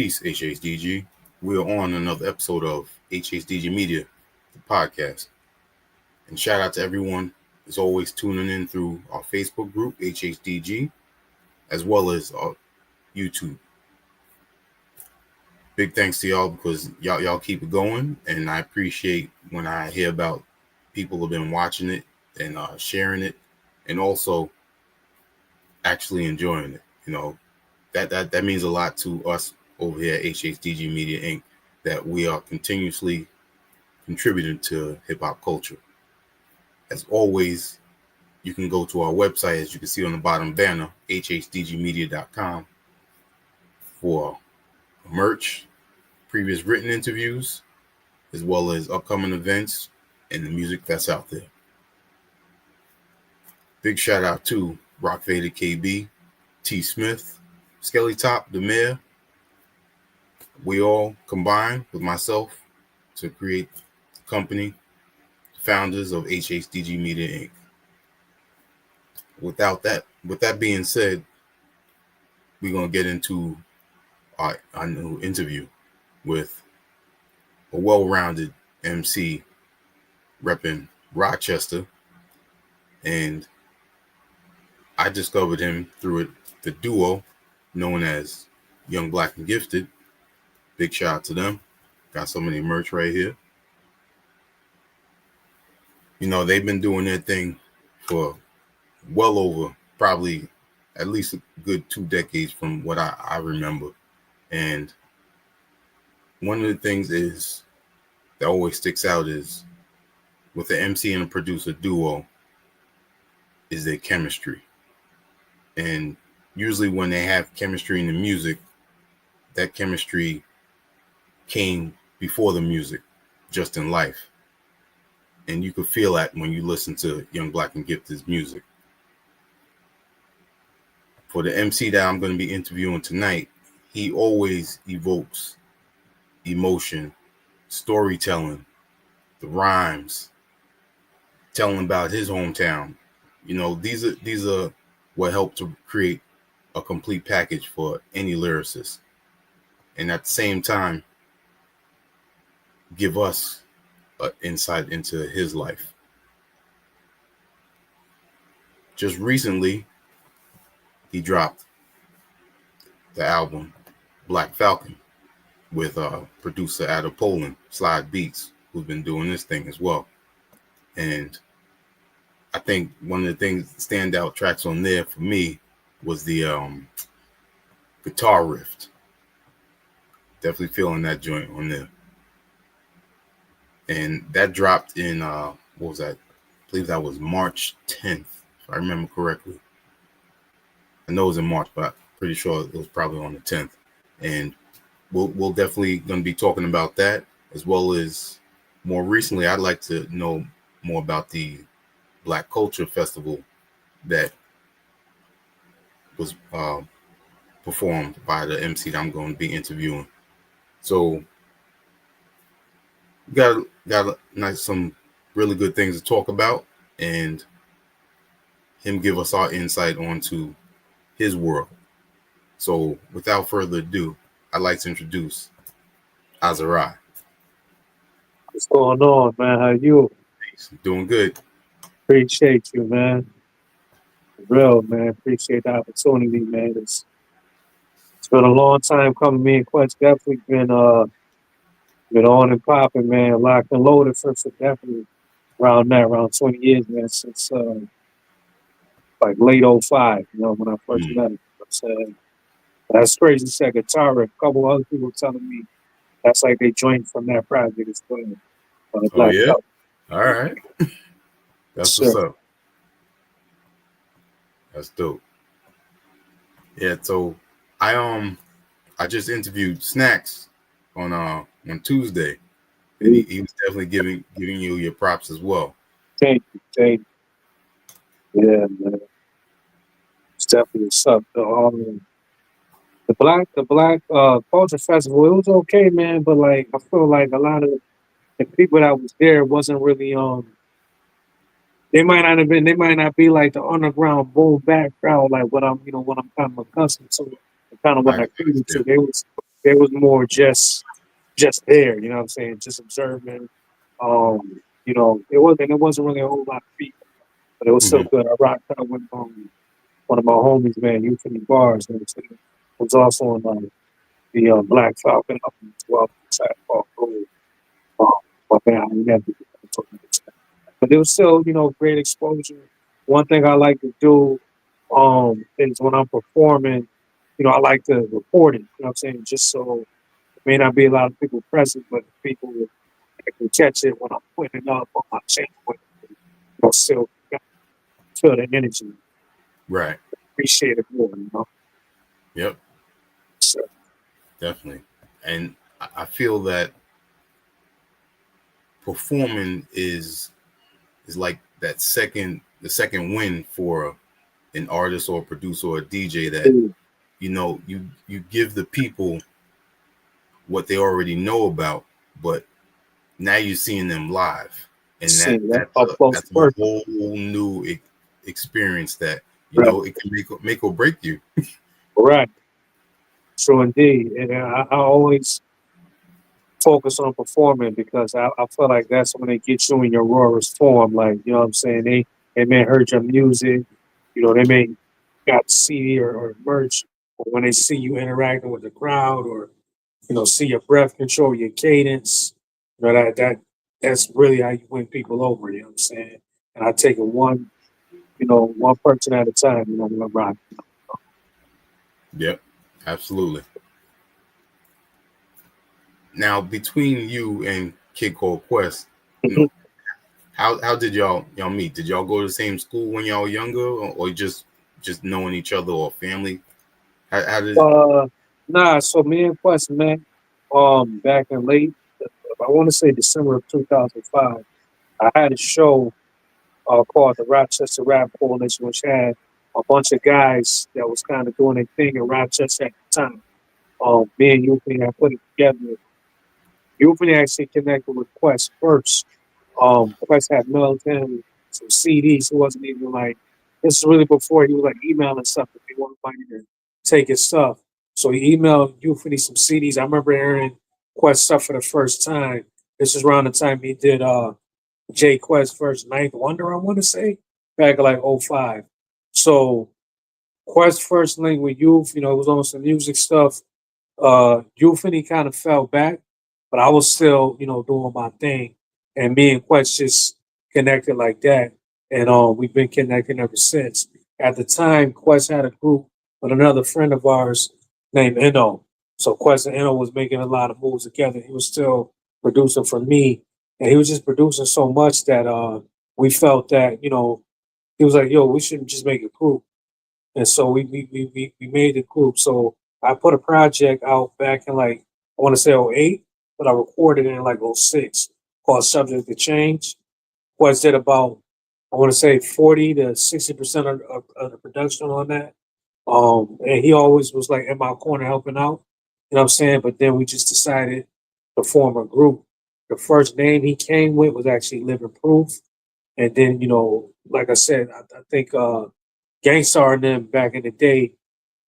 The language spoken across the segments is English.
Peace, HHDG. We're on another episode of HHDG Media, the podcast. And shout out to everyone that's always tuning in through our Facebook group, HHDG, as well as our YouTube. Big thanks to y'all because y'all keep it going, and I appreciate when I hear about people have been watching it and sharing it, and also actually enjoying it. That means a lot to us over here at HHDG Media Inc. that we are continuously contributing to hip hop culture. As always, you can go to our website, as you can see on the bottom banner, hhdgmedia.com, for merch, previous written interviews, as well as upcoming events and the music that's out there. Big shout out to Rock Vader KB, T. Smith, Skelly Top, the Mayor. We all combined with myself to create the company, founders of HHDG Media Inc. With that being said, we're gonna get into our new interview with a well-rounded MC repping Rochester, and I discovered him through the duo known as Young Black and Gifted. Big shout out to them. Got so many merch right here. They've been doing their thing for well over probably at least a good 2 decades from what I remember. And one of the things is that always sticks out is with the MC and a producer duo is their chemistry. And usually when they have chemistry in the music, that chemistry came before the music, just in life. And you could feel that when you listen to Young Black and Gifted's music. For the MC that I'm going to be interviewing tonight, he always evokes emotion, storytelling, the rhymes, telling about his hometown. These are what help to create a complete package for any lyricist. And at the same time, give us an insight into his life. Just recently, he dropped the album Black Falcon with producer out of Poland, Slide Beats, who's been doing this thing as well. And I think one of the things, standout tracks on there for me was the guitar riff. Definitely feeling that joint on there. And that dropped in, what was that? I believe that was March 10th, if I remember correctly. I know it was in March, but I'm pretty sure it was probably on the 10th. And we'll definitely going to be talking about that, as well as more recently, I'd like to know more about the Black Culture Festival that was performed by the MC that I'm going to be interviewing. So we got some really good things to talk about, and him give us our insight onto his world. So without further ado, I'd like to introduce Azariah. What's going on, man? How you? Doing good. Appreciate you, man. Real, man. Appreciate the opportunity, man. It's been a long time coming. Me and Quench definitely been on and popping, man. Locked and loaded for definitely around 20 years, man. Since like late 05, when I first met him. That's crazy. Said guitar. A couple other people telling me that's like they joined from that project as well. Oh yeah. All right. That's what's up. That's dope. Yeah, so I just interviewed Snacks on Tuesday, and he was definitely giving you your props as well. Thank you. Yeah, man. It's definitely what's up. The Black Culture Festival, it was okay, man, but like I feel like a lot of the people that was there wasn't really they might not be like the underground boom background like what I'm kind of accustomed to, and kind of what I feel to. It was more just there, you know what I'm saying? Just observing. It wasn't really a whole lot of people, but it was still Hmm. good. I rocked out with one of my homies, man, Euphony Bars, you know what I'm saying? Was also on the Black Falcon album as well, called Gold. Um, but man, I never did that. But it was still, great exposure. One thing I like to do is when I'm performing, I like to record it, you know what I'm saying? Just so may not be a lot of people present, but people that can catch it when I'm putting it up on my channel, still feel the energy, Right. appreciate it more. Yep. So, Definitely. And I feel that performing is like the second win for an artist or a producer or a DJ, that mm, you give the people what they already know about, but now you're seeing them live, and seeing that that's up close a first, whole new experience that right? it can make or break you. Right. So indeed, and I always focus on performing because I feel like that's when they get you in your rawest form. Like, you know what I'm saying? They may heard your music, they may got CD or merch, but when they see you interacting with the crowd or, see your breath control, your cadence, that's really how you win people over, you know what I'm saying? And I take it one person at a time, when I'm rocking. Yep, absolutely. Now, between you and Kid Cole Quest, you know, how did y'all meet? Did y'all go to the same school when y'all were younger, or just knowing each other or family? How did? Uh, nah, so me and Quest met back in late, I want to say December of 2005. I had a show called the Rochester Rap Coalition, which had a bunch of guys that was kind of doing their thing in Rochester at the time. Me and Euphony had put it together. Euphony actually connected with Quest first. Quest had mailed him some CDs. He wasn't even like, this is really before he was like emailing stuff if he wanted money to take his stuff. So he emailed Euphony some CDs. I remember hearing Quest stuff for the first time. This is around the time he did J Quest first Ninth Wonder, I want to say, back in like '05. So Quest first link with Youth, it was on some music stuff. Euphony kind of fell back, but I was still, doing my thing. And me and Quest just connected like that. And we've been connecting ever since. At the time, Quest had a group with another friend of ours named Eno. So Quest and Eno was making a lot of moves together. He was still producing for me. And he was just producing so much that we felt that, he was like, yo, we should just make a group. And so we made the group. So I put a project out back in like I want to say '08, but I recorded it in like '06 called Subject to Change. Was did about I want to say 40 to 60% of the production on that. And he always was like in my corner helping out. You know what I'm saying? But then we just decided to form a group. The first name he came with was actually Living Proof. And then, like I said, I think Gangstar and them back in the day,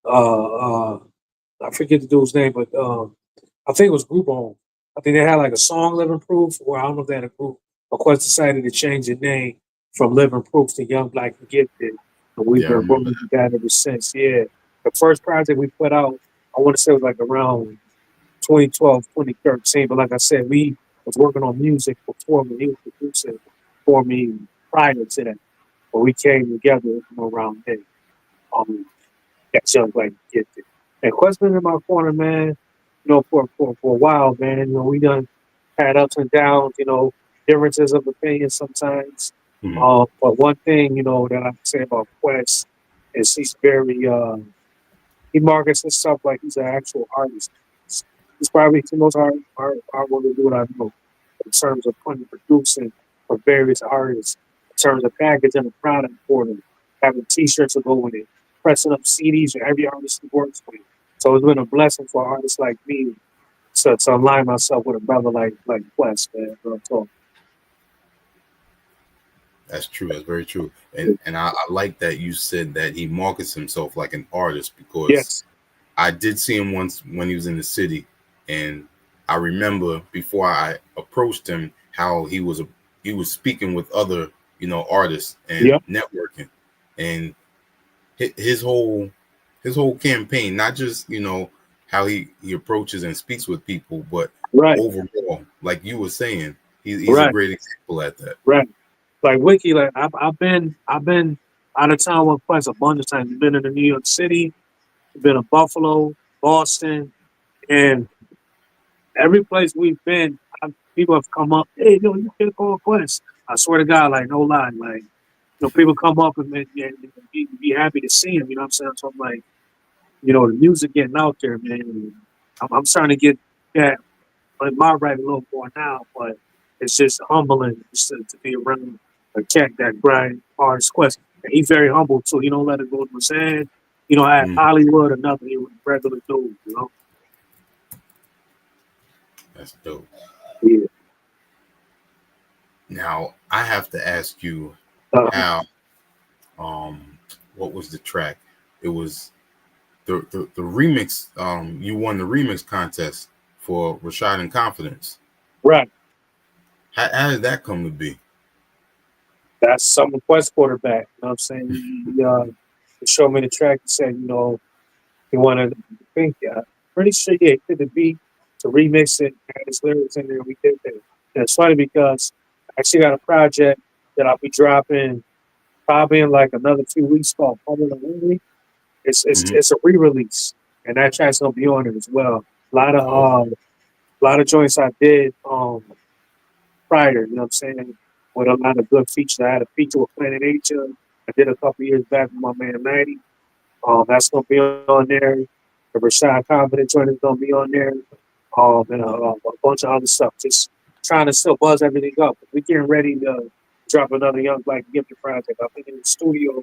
uh, I forget the dude's name, but I think it was Group Home. I think they had like a song Living Proof, or I don't know if they had a group. Of course, decided to change the name from Living Proof to Young Black and Gifted. And we've Yeah, I been remember rolling with that ever since. Yeah. The first project we put out, I want to say it was like around 2012, 2013. But like I said, we was working on music before me. He was producing for me prior to that. But we came together, around then. Um, that's Young Black and Gifted. And Quest been in my corner, man, for a while, man. We done had ups and downs, differences of opinion sometimes. that. Mhm. But one thing, that I can say about Quest is he's very he markets himself like he's an actual artist. He's probably the most hard working dude I know in terms of putting producing for various artists, in terms of packaging a product for them, having T-shirts to go with it, pressing up CDs for every artist he works with. So it's been a blessing for artists like me to align myself with a brother like Quest, man. Real talk. That's true. That's very true. And I like that you said that he markets himself like an artist, because Yes. I did see him once when he was in the city, and I remember before I approached him how he was speaking with other artists and Yep. networking, and his whole campaign, not just how he approaches and speaks with people, but Right. overall, like you were saying, he's a Right. great example at that. Right. Like Wiki, like I've been out of town with Quest a bunch of times. We've been in New York City, we've been in Buffalo, Boston, and every place we've been, people have come up, hey, yo, you should call Quest. I swear to God, like no lie, like people come up and be happy to see him. You know what I'm saying? So I'm like, the music getting out there, man. And I'm starting to get that in my right a little more now, but it's just humbling just to be around a cat that grind hard as Quest. And he's very humble too. He don't let it go to his head. At Mm, Hollywood or nothing, he was a regular dude. that's dope. Yeah. Now I have to ask you Uh, how what was the track? It was the remix. You won the remix contest for Rashad and Confidence. right. How did that come to be? That's some Quest quarterback. You know what I'm saying? He showed me the track. He said, he wanted, I think, pretty sure, yeah, he did the beat to remix it, had his lyrics in there. We did that. And it's funny because I actually got a project that I'll be dropping probably in like another 2 weeks called Public Enemy. It's, it's, Hmm. it's a re-release, and that track's gonna be on it as well. A lot of Oh, joints I did prior, you know what I'm saying, with a lot of good features. I had a feature with Planet Asia. I did a couple years back with my man Maddie. That's gonna be on there. The Rashad Confident joint is gonna be on there. And a bunch of other stuff. Just trying to still buzz everything up. We're getting ready to drop another Young Black Gifted project. I've been in the studio,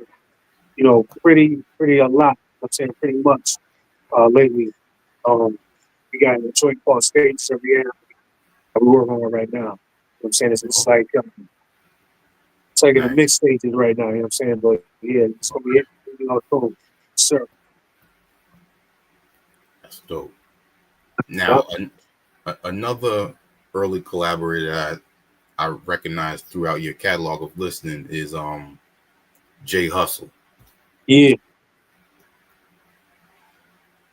pretty a lot. I'm saying pretty much lately. Um, we got a joint called Stages every year that we're working on right now. You know what I'm saying it's okay, like in the nice. mix stages right now. You know what I'm saying? But yeah, it's gonna be it. Cool. Sir. That's dope. Yep. Now, another early collaborator I recognized throughout your catalog of listening is Jay Hustle. Yeah.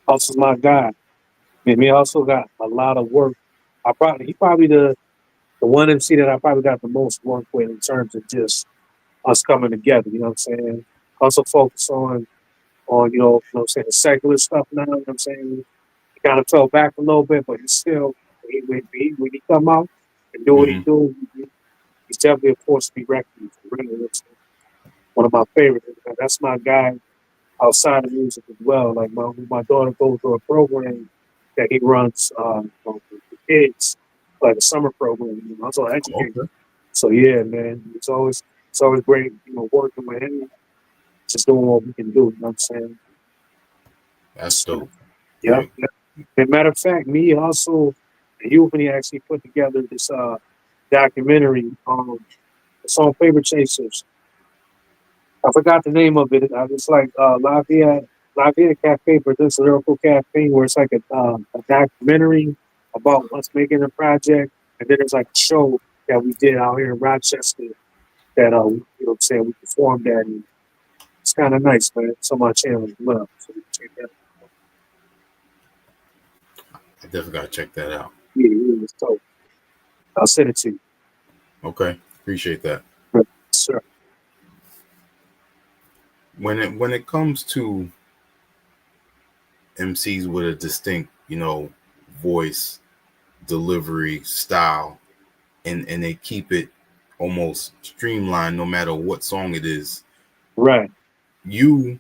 Hustle's my guy. Me also got a lot of work. He probably the one MC that I probably got the most work with in terms of just us coming together. You know what I'm saying? Also focus on what I'm saying, the secular stuff now. You know what I'm saying? He kind of fell back a little bit, but he's still when he come out and do what he Hmm. do, he's definitely a force to be reckoned with. Really, it's one of my favorites. That's my guy outside of music as well. Like my daughter goes to a program that he runs for kids, like a summer program. I'm also educated. Okay, So yeah, man, it's always great, working with him, just doing what we can do. You know what I'm saying? that's So, dope. yeah. Yeah. As a matter of fact, me also, and Euphony actually put together this documentary. It's on Paper Chasers. I forgot the name of it. It's like La Via Cafe, but this lyrical cafe where it's like a documentary about us making a project, and then there's like a show that we did out here in Rochester that what I'm saying, we performed at, and it's kind of nice, man. It's on my channel as well, so you can check that out. I definitely gotta check that out. Yeah, yeah, it's dope. I'll send it to you. Okay, appreciate that. Yes, sir. When it comes to MCs with a distinct, voice, delivery, style, and they keep it almost streamlined no matter what song it is. Right. You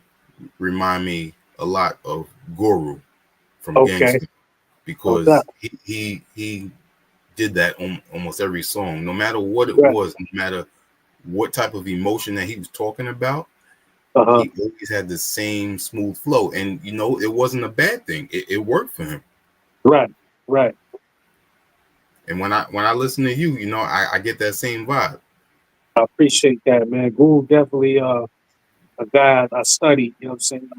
remind me a lot of Guru from Okay. Gangsta No doubt. because he did that on almost every song, no matter what it Right. was, no matter what type of emotion that he was talking about. Uh-huh. He always had the same smooth flow, and it wasn't a bad thing. It worked for him. Right. Right. And when I listen to you, I get that same vibe. I appreciate that, man. Guru definitely a guy I studied, you know what I'm saying?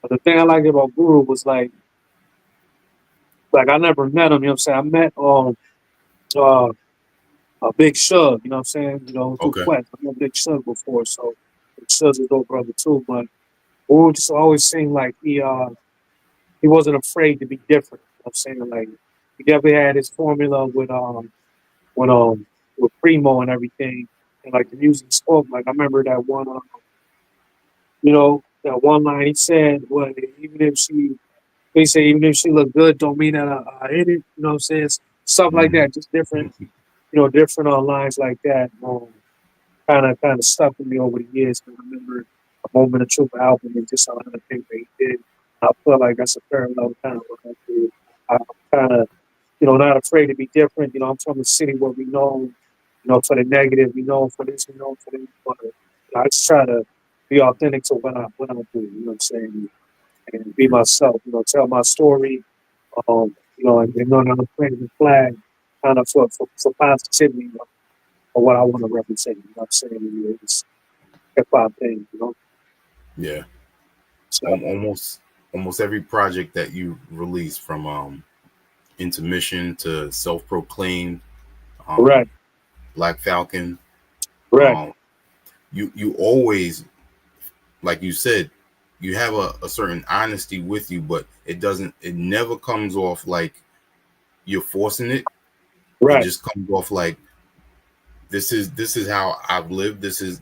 But the thing I liked about Guru was like like I never met him. You know what I'm saying? I met uh a Big Shug. You know what I'm saying? You know, through Okay. Quest. I met Big Shug before, so Big Shug's his old brother too. But we just always seemed like he wasn't afraid to be different. You know what I'm saying? Like he definitely had his formula with with Primo and everything, and like the music spoke. Like I remember that one, that one line he said, "What even if she." He said, even if she looked good, don't mean that I hit it. You know what I'm saying? Stuff like Hmm. that, just different, different lines like that. Kind of stuck with me over the years. I remember a Moment of Truth album and just a lot of things that he did. I feel like that's a parallel kind of what I do. I'm kind of, not afraid to be different. I'm from a city where we know, for the negative, we know for this, we know for this. But I just try to be authentic to what I do. You know what I'm saying? And be True. myself. Tell my story. And know that I'm planting the flag kind of for positivity of what I want to represent. You know what I'm saying? It's hip hop thing. Yeah. So Almost every project that you release, from intermission to self-proclaimed, right, um, Black Falcon, right, um, you always, like you said, you have a certain honesty with you, but it never comes off like you're forcing it. It right. just comes off like, this is how I've lived. This is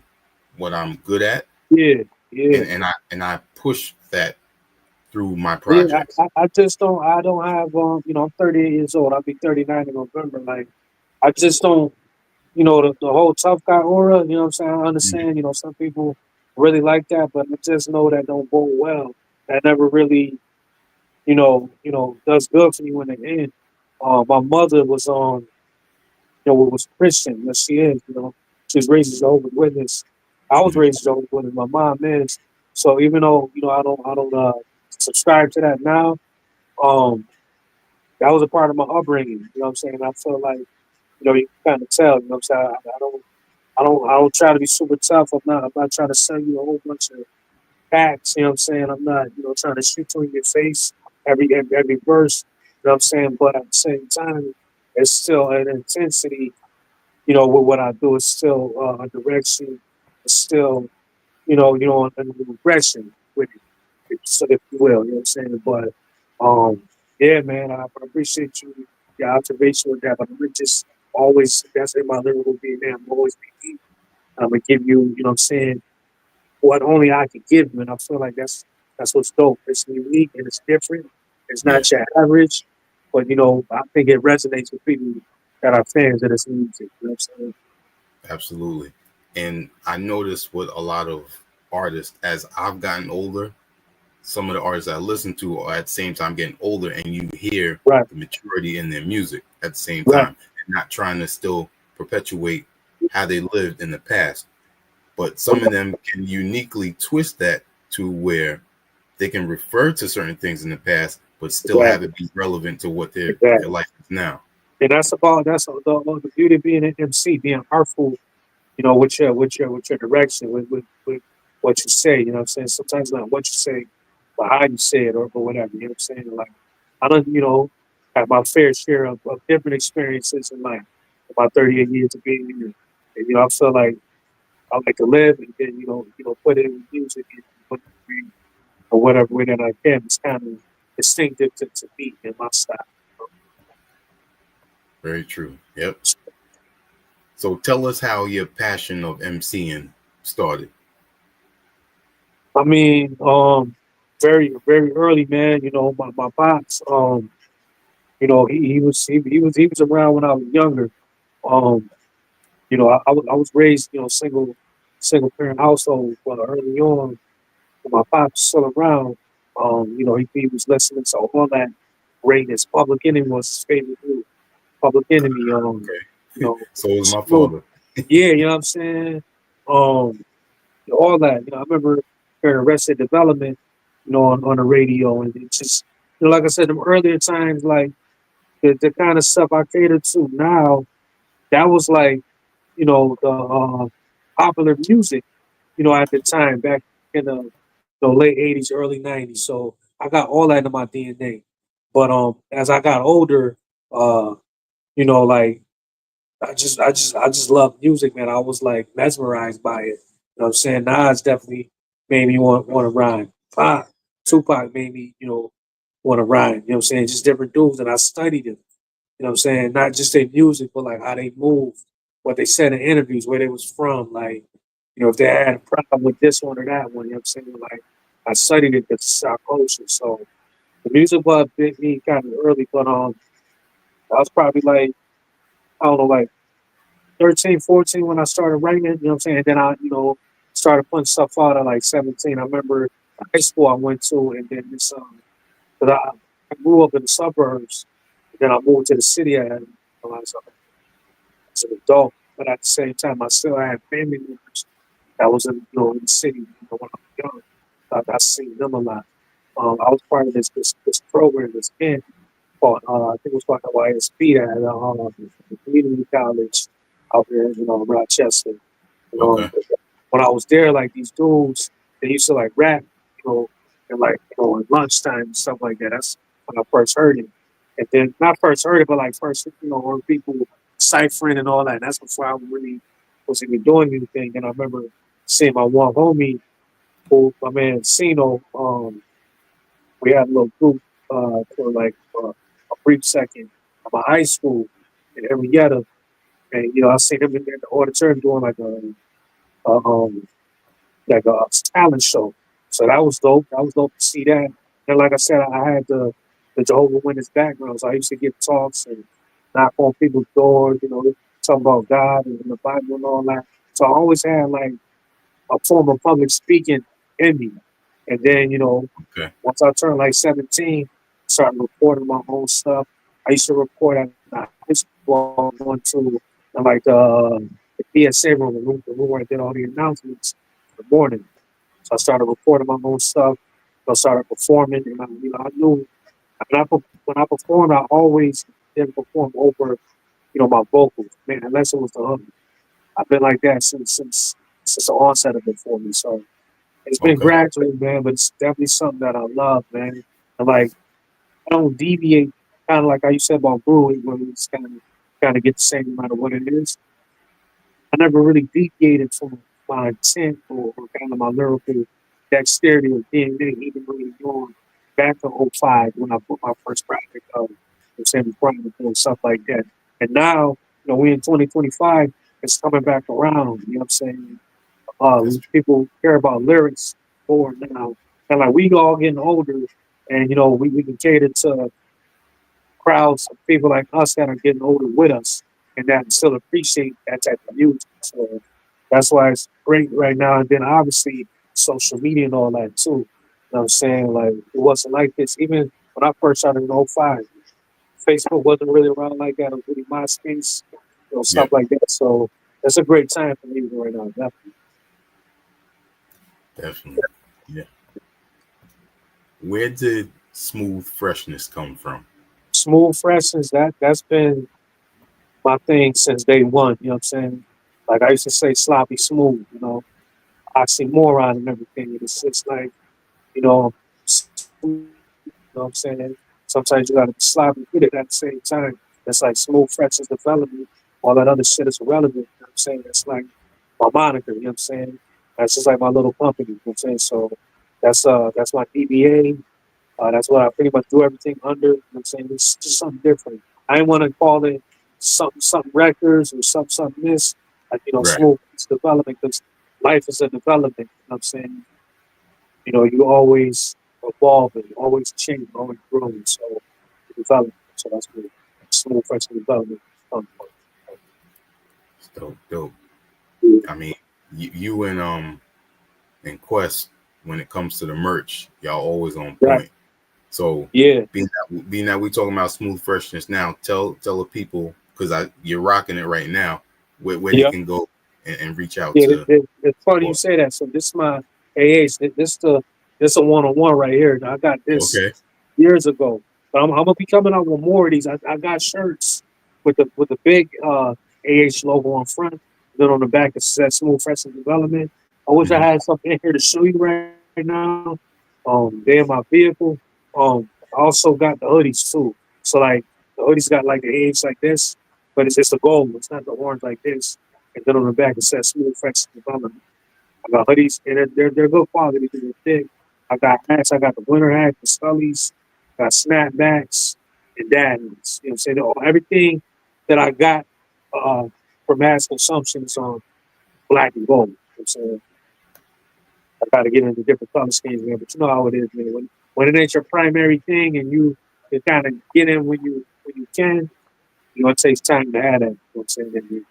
what I'm good at, Yeah, yeah, and I push that through my yeah. projects. I just don't. I don't have. I'm 38 years old. I'll be 39 in November. Like, I just don't. The whole tough guy aura. You know what I'm saying? I Mhm. understand. Some people really like that, but I just know that don't go well. That never really does good for you in the end. My mother was on, was Christian, yes, she is, she was raised as a Jehovah's Witness. I was Mhm. raised as a Jehovah's Witness. My mom is. So even though, I don't subscribe to that now, um, that was a part of my upbringing. You know what I'm saying? I feel like, you can kind of tell, you know what I'm saying? I don't try to be super tough. I'm not trying to sell you a whole bunch of facts, you know what I'm saying? I'm not, trying to shoot you in your face every verse, you know what I'm saying? But at the same time, it's still an intensity, with what I do. It's still a direction. It's still, an regression with it, so if you will, you know what I'm saying? But yeah, man, I appreciate your observation with that. But I'm just always, that's in my lyrical DNA. I'm always be deep. I'm gonna give you, you know what I'm saying, what only I could give you. And I feel like that's what's dope. It's unique and it's different. It's Yeah, not your average, but I think it resonates with people that are fans of this music. You know what I'm saying? absolutely. And I noticed with a lot of artists, as I've gotten older, some of the artists I listen to are at the same time getting older, and you hear Right, the maturity in their music at the same right, time, and not trying to still perpetuate how they lived in the past. But some of right, them can uniquely twist that to where they can refer to certain things in the past, but still have exactly, it be relevant to what their exactly. life is now. And that's the beauty of being an MC, being artful, with your direction, with what you say. You know what I'm saying? Sometimes not what you say, but how you say it, or whatever. You know what I'm saying? Like I don't, have my fair share of different experiences in life. About 38 years of being here, and I feel like I like to live, and then put it in music and put it in, or whatever way that I can. It's kind of distinctive to me and my style. Very true. Yep. So tell us how your passion of MCing started. I mean, very very early, man. My pops, he was around when I was younger. Um, I was raised, single parent household, but early on, when my pops still around, he was listening to all that greatness. Public Enemy was his favorite group. Public Enemy, you Okay. know, So was my Snoop. father. Yeah, you know what I'm saying? Um, all that. I remember hearing Arrested Development, on the radio, and it just, like I said, them earlier times, like the kind of stuff I catered to now, that was like, the popular music, at the time back in the late '80s, early '90s. So I got all that in my DNA. But as I got older, uh, like I just love music, man. I was like mesmerized by it. You know what I'm saying? Nas definitely made me want to rhyme. Tupac made me, want to rhyme. You know what I'm saying? Just different dudes, and I studied them. You know what I'm saying? Not just their music, but like how they move, what they said in interviews, where they was from. Like, if they had a problem with this one or that one. You know what I'm saying? Like, I studied it because it's our culture. So the music bug bit me kind of early, but I was probably like, I don't know, like 13, 14 when I started writing, you know what I'm saying? And then I, started putting stuff out at like 17. I remember the high school I went to, and then but I grew up in the suburbs, and then I moved to the city as an adult. But at the same time, I still had family members that was in the city, when I was young. I seen them a lot. I was part of this program, this camp called, I think it was called YSP at the community college out there, in Rochester. Okay. When I was there, like these dudes, they used to like rap, and like, at lunchtime and stuff like that. That's when I first heard it. And then not first heard it, but like first, heard people ciphering and all that. That's before I really was even doing anything. And I remember seeing my one homie, who my man Sino, we had a little group for like a brief second at my high school in Henrietta. And I seen him in the auditorium doing a like a talent show. So that was dope. That was dope to see that. And like I said, I had the Jehovah Witness background, so I used to give talks and knock on people's doors, talk about God and the Bible and all that. So I always had like a form of public speaking in me. And then, Okay. once I turned like 17, started recording my own stuff. I used to record at the high school I was going to, and like the PSA room, the room where I did all the announcements in the morning. So I started recording my own stuff. I started performing, and I knew when I performed, I always didn't perform over, my vocals, man, unless it was the hook. I've been like that since the onset of it for me. So it's been Okay. gradual, man, but it's definitely something that I love, man. And like I don't deviate, kind of like how you said about brewing, where it's kind of get the same amount of what it is. I never really deviated from my intent or kind of my lyrical dexterity or DNA, even really going back to '05 when I put my first project out. I'm saying project and stuff like that. And now, we in 2025, it's coming back around. You know what I'm saying? That's true. People care about lyrics more now. And like we all getting older, and we can cater to crowds of people like us that are getting older with us and that still appreciate that type of music. So that's why it's great right now. And then obviously social media and all that too. You know what I'm saying? Like it wasn't like this. Even when I first started in '05, Facebook wasn't really around like that. It was really MySpace, Yeah, stuff like that. So it's a great time for music right now. Definitely. definitely. Yeah. Where did smooth freshness come from? Smooth freshness, that's been my thing since day one. You know what I'm saying? Like I used to say sloppy smooth, oxymoron and everything. It's like, smooth, you know what I'm saying? Sometimes you gotta be sloppy with it at the same time. It's like smooth freshness development. All that other shit is irrelevant. You know what I'm saying? It's like my moniker, you know what I'm saying? That's just like my little company, you know what I'm saying? So that's my DBA. That's what I pretty much do everything under. You know what I'm saying? It's just something different. I didn't want to call it something records or something this. Like, Right. smooth development because life is a development. You know what I'm saying? You always evolving, always changing, always growing. So development. So that's what smooth fresh development. Um, It's dope, dope. I mean, you and Quest, when it comes to the merch, y'all always on right. point. So Yeah. being that we talking about smooth freshness now, tell the people because you're rocking it right now, where they Yeah. can go and reach out Yeah, to it's funny you support. say that. So this is my AH. This a one on one right here. I got this Okay. years ago, but I'm gonna be coming out with more of these. I got shirts with the big AH logo on front. Then on the back it says Smooth Fresh and Development. I wish I Hmm. had something in here to show you right now. They're in my vehicle. I also got the hoodies too. So like the hoodies got like the edge like this, but it's just the gold. It's not the orange like this. And then on the back it says smooth fresh development. I got hoodies and they're good quality because they're thick. I got hats. I got the winter hat, the Scullies, got snapbacks and daddies. You know what I'm saying? Everything that I got uh, for mass consumption is on black and gold. You know what I'm saying? I got to get into different color schemes, man. But you know how it is, man. When it ain't your primary thing, and you kind of get in when you can, you know, it takes time to have that. You know what I'm saying? And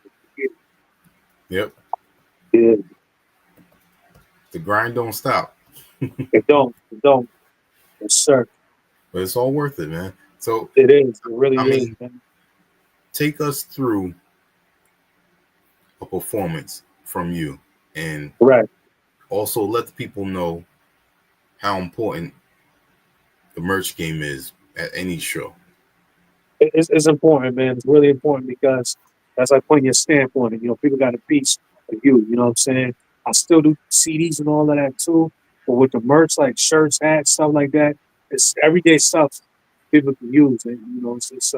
Yep. yeah, The grind don't stop, it don't, yes, sir. but it's all worth it, man. So, It is, it really I is, mean, man. take us through a performance from you, and Right. also let the people know how important the merch game is at any show. It's important, man. It's really important because that's like putting your stamp on it. You know, people got a piece of you. You know what I'm saying? I still do CDs and all of that too, but with the merch, like shirts, hats, stuff like that, it's everyday stuff people can use. And you know, it's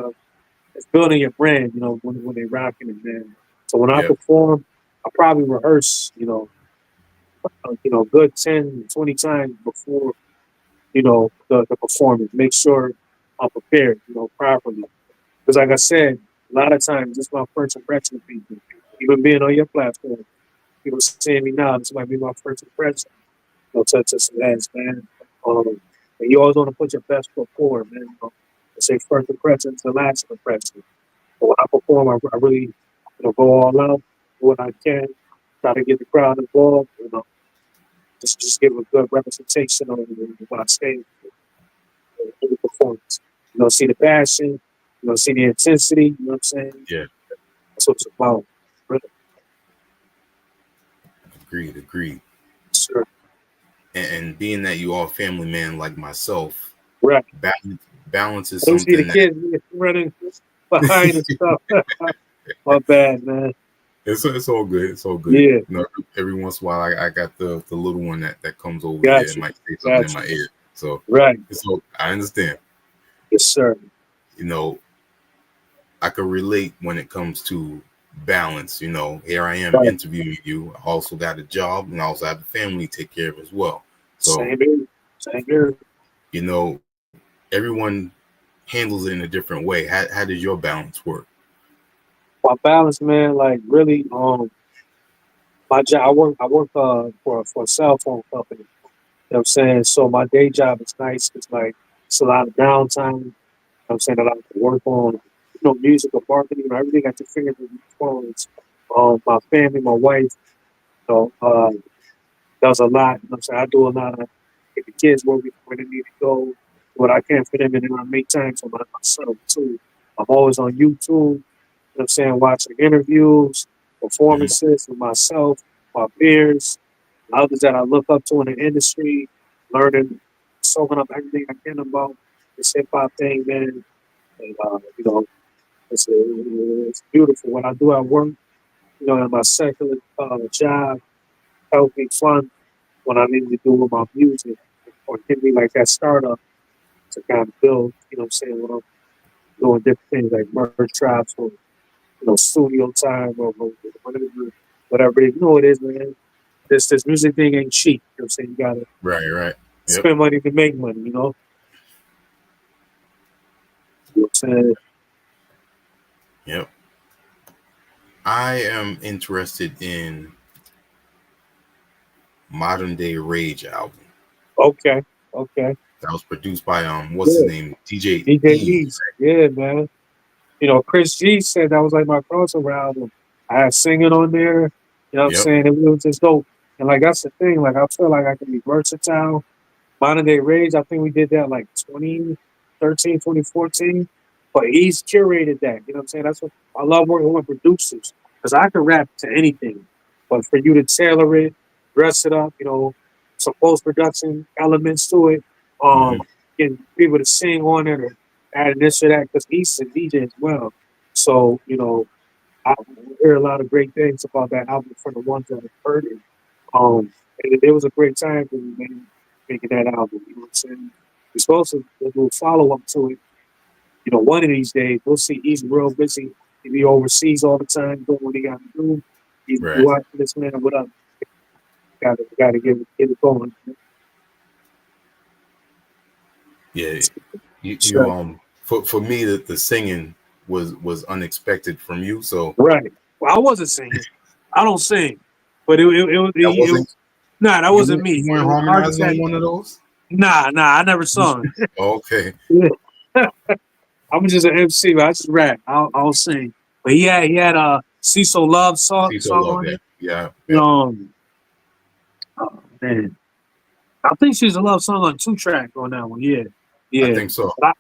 building your brand. You know, when they rocking it, man. So when I Yep. perform, I probably rehearse. Good 10, 20 times before the performance. Make sure I'm prepared. You know, properly. Because, like I said, a lot of times this is my first impression of people. Even being on your platform, people seeing me now, this might be my first impression. To some ads, man. And you always want to put your best foot forward, man. They say first impression is the last impression. But when I perform, I really, go all out, do what I can, try to get the crowd involved, just give a good representation on what I say in the performance. See the passion, see the intensity, you know what I'm saying? Yeah. That's what it's about. Really, Agreed. Agreed. sure. And being that you are a family man like myself, Right. balance is I don't see the something that kids running behind and stuff. My bad, man. it's all good. It's all good. Yeah, Every once in a while, I got the little one that comes over here got and you. might say something Got in my you. ear. So Right. I understand. Yes, sir. You know, I could relate when it comes to balance. Here I am Right. interviewing you. I also got a job and I also have a family to take care of as well. So, Same here. Same here. you know, everyone handles it in a different way. How does your balance work? My balance, man, like really, my job, I work for a cell phone company. You know what I'm saying? So my day job is nice. It's like, it's a lot of downtime. You know what I'm saying? That I can work on, music or marketing or everything at your fingertips. My family, my wife, you know, uh, does a lot. You know what I'm saying? I do a lot of get the kids where they need to go, what I can for them, and then I make time for myself too. I'm always on YouTube, you know what I'm saying, watching interviews, Hmm. performances with myself, my peers, others that I look up to in the industry, learning, soaking up everything I can about this hip hop thing, man. And it's beautiful. When I do at work, in my secular job, help me fund what I need to do with my music or give me like that startup to kind of build, what I'm saying, when I'm doing different things like merch drops or, studio time or whatever it is. You know what it is, man. This music thing ain't cheap. You know what I'm saying? You gotta Right, right. Yep, spend money to make money, you know? You know what I'm saying? yep. I am interested in Modern Day Rage album Okay. Okay. that was produced by what's his Yeah. name, DJ DJ E. East. Yeah, man. Chris G said that was like my crossover album. I had singing on there. You know what I'm Yep. saying? It was just dope. And like that's the thing. Like I feel like I can be versatile. Modern Day Rage, I think we did that like 2013, 2014. But he's curated that. You know what I'm saying? That's what I love working with producers. Because I can rap to anything. But for you to tailor it, dress it up, some post production elements to it, Hmm. getting people to sing on it or add this or that, because he's a DJ as well. So, I hear a lot of great things about that album from the ones that have heard it. And it was a great time for me, man, making that album. You know what I'm saying? we're supposed to do a follow up to it. You know, one of these days we'll see. He's real busy. He overseas all the time, doing what he got to do. He's Right. watching this man. What up? Got to get it going. Yeah. You So, for me the singing was unexpected from you. So right. Well, I wasn't singing. I don't sing, but that it wasn't was nah. That wasn't me. you It weren't was hard to harmonizing say. on one of those. Nah. I never sung. Okay. I'm just an MC, but I just rap. I'll sing. But he had a Cecil Love See, so song love on that. it. Yeah. Yeah. Oh, man, I think she's a love song on 2 track on that one. Yeah, I yeah. think so. But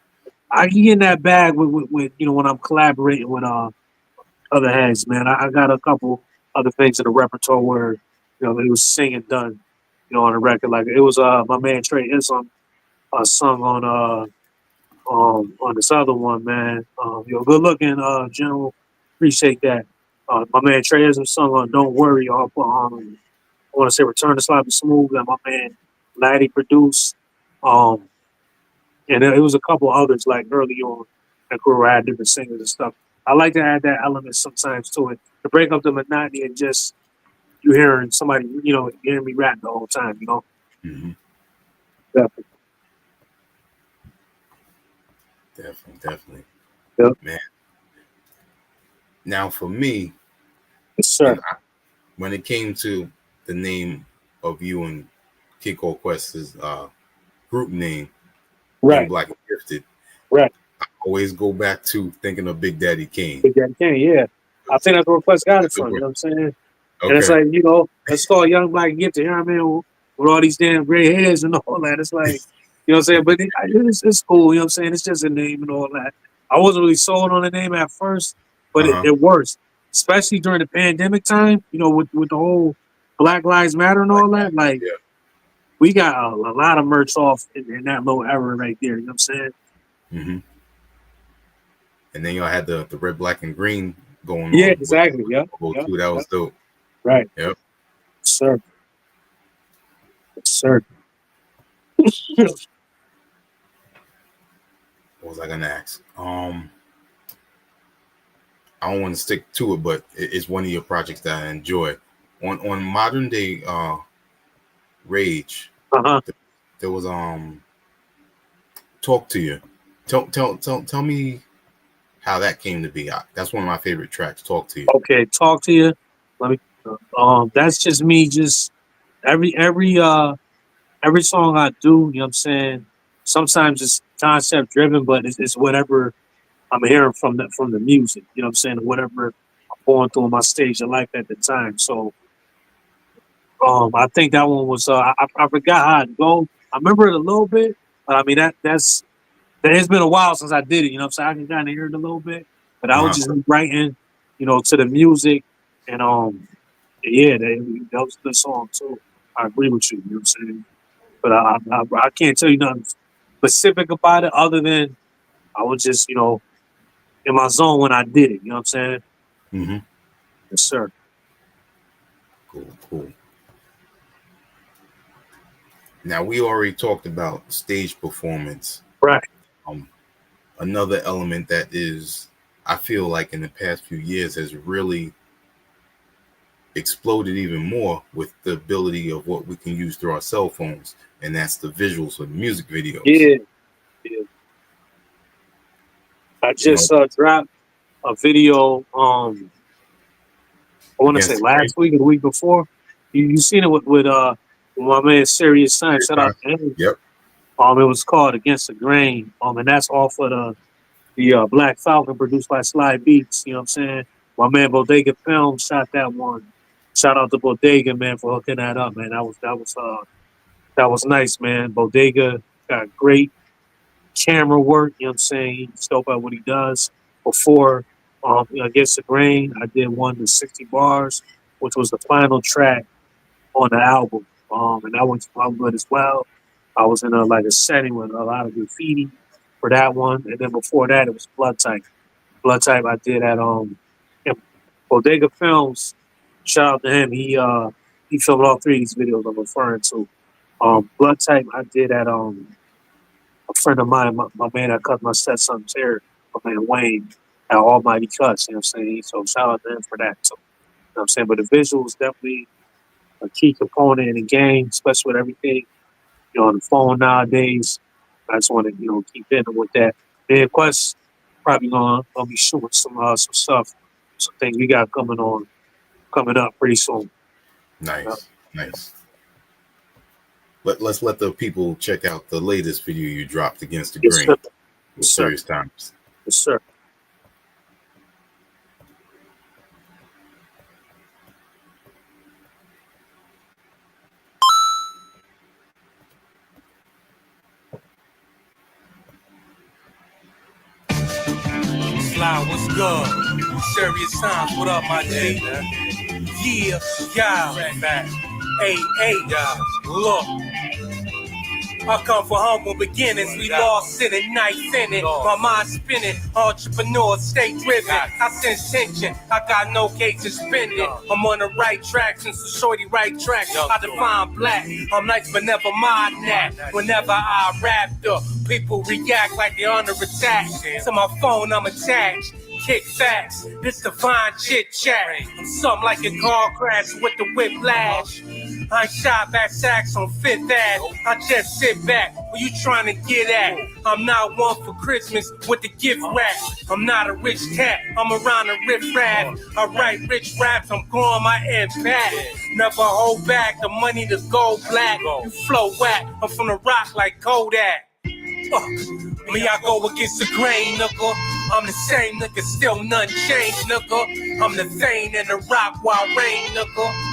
I can get in that bag with when I'm collaborating with other heads, man. I got a couple other things in the repertoire where it was singing done, on the record. Like it was my man Trey Islam sung on this other one, man. Good looking, General. Appreciate that. My man Trey has a song on "Don't Worry." I want to say "Return to Sloppy Smooth" that my man Laddie produced. Um, and it was a couple others like early on that were had different singers and stuff. I like to add that element sometimes to it to break up the monotony and just you hearing somebody, hearing me rap the whole time. Hmm. Definitely. Definitely. Yep. Man. Now for me, Yes, sir. and when it came to the name of you and Kiko Quest's group name, Young Right. Black and Gifted, Right. I always go back to thinking of Big Daddy Kane. Big Daddy Kane, yeah. I think that's where Quest got it The from, you word. know what I'm saying? And it's Okay. like, let's call Young Black and Gifted, you know what I mean? With all these damn gray hairs and all that. It's like, you know what I'm saying? But it's cool, you know what I'm saying? It's just a name and all that. I wasn't really sold on the name at first, but Uh-huh. it works. Especially during the pandemic time, with the whole Black Lives Matter and Like all that. that. Like, Yeah. we got a lot of merch off in that little era right there, you know what I'm saying? Hmm. And then y'all had the red, black, and green going Yeah, on with exactly. the Yep. logo Yep. too. That Yep. was dope. Right. Yep. Sir. Sir. What was I gonna ask? I don't want to stick to it, but it's one of your projects that I enjoy. On modern day Rage, Uh-huh. there was Talk to You. Tell me how that came to be. That's one of my favorite tracks. Talk to You. Okay, talk to you. Let me. That's just me. Just every song I do. You know what I'm saying. Sometimes it's concept driven, but it's whatever I'm hearing from the music. You know what I'm saying. Whatever I'm going through on my stage of life at the time. So I think that one was. I forgot how it go. I remember it a little bit, but I mean it's been a while since I did it. You know what I'm saying. I can kind of hear it a little bit, but I was Uh-huh. just writing, to the music and yeah, that was a good song too. I agree with you. You know what I'm saying? But I can't tell you nothing specific about it other than I was just, in my zone when I did it. You know what I'm saying? Hmm. Yes, sir. Cool. Cool. Now we already talked about stage performance. Right. Um, Another element that is, I feel like in the past few years has really exploded even more with the ability of what we can use through our cell phones, and that's the visuals of music videos. Yeah. Yeah. I You know, just dropped a video. I want to say against the grain. last week or the week before. You seen it with my man Serious Son. Shout out to him. Yep. It was called Against the Grain. And that's off of the Black Falcon produced by Sly Beats. You know what I'm saying? My man Bodega Film shot that one. Shout out to Bodega, man, for hooking that up, man. That was nice, man. Bodega got great camera work, you know what I'm saying? He's dope at what he does. Before Against the Grain, I did one to 60 bars, which was the final track on the album. And that one's good as well. I was in like a setting with a lot of graffiti for that one. And then before that, it was Blood Type. Blood Type I did at in Bodega Films. Shout out to him. He filmed all three of these videos I'm referring to. Oh, Blood Type I did at friend of mine, my man that cut my stepson's hair, my man Wayne, at Almighty Cuts, you know what I'm saying? So shout out to him for that too. You know what I'm saying? But the visuals definitely a key component in the game, especially with everything, on the phone nowadays. I just want to, keep hitting with that. Man, Quest probably gonna be shooting some stuff, some things we got coming up pretty soon. Nice, nice. Let's let the people check out the latest video you dropped against the Yes, sir. grain with Yes, sir. Serious Times. Yes, sir. Sly, what's good? Serious Times, what up, my G? Yeah, yeah, hey, yeah, look. I come from humble beginnings, we lost in it, nice in it. My mind spinning, entrepreneur, stay driven. I sense tension, I got no case to spend it. I'm on the right track since the shorty right track. I define black, I'm nice but never mind that. Whenever I rap up, people react like they're under attack. To my phone I'm attached. Kick facts, this divine chit chat. I'm something like a car crash with the whiplash. I shot back sacks on Fifth Ave. I just sit back. What you trying to get at? I'm not one for Christmas with the gift wrap. I'm not a rich cat. I'm around a riff rap. I write rich raps. I'm growing my impact. Never hold back. The money to gold black. You flow whack. I'm from the rock like Kodak. Me, I go against the grain, nigga. I'm the same nigga, still none changed, nigga. I'm the thing in the rock while rain, nigga.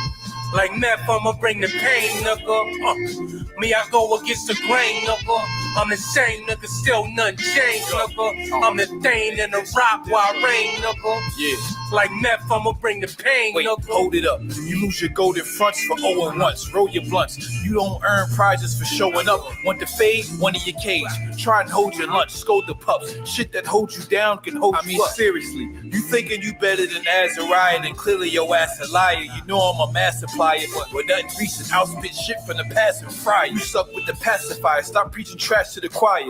Like meth, I'ma bring the pain, nigga. Me, I go against the grain, nigga. I'm the same nigga, still none changed, nigga. I'm the thing in the rock while rain, nigga. Yeah. Like meth, I'ma bring the pain, Wait, nigga. hold it up. You lose your golden fronts for 0 and once. Roll your blunts. You don't earn prizes for showing up. Want to fade? One in your cage. Try and hold your lunch. Scold the pups. Shit that holds you down can hold you up. Seriously, you thinking you better than Azariah, and clearly your ass a liar. You know I'm a master plier, but nothing recent. Outspit shit from the past and fry. You suck with the pacifier. Stop preaching trash to the choir.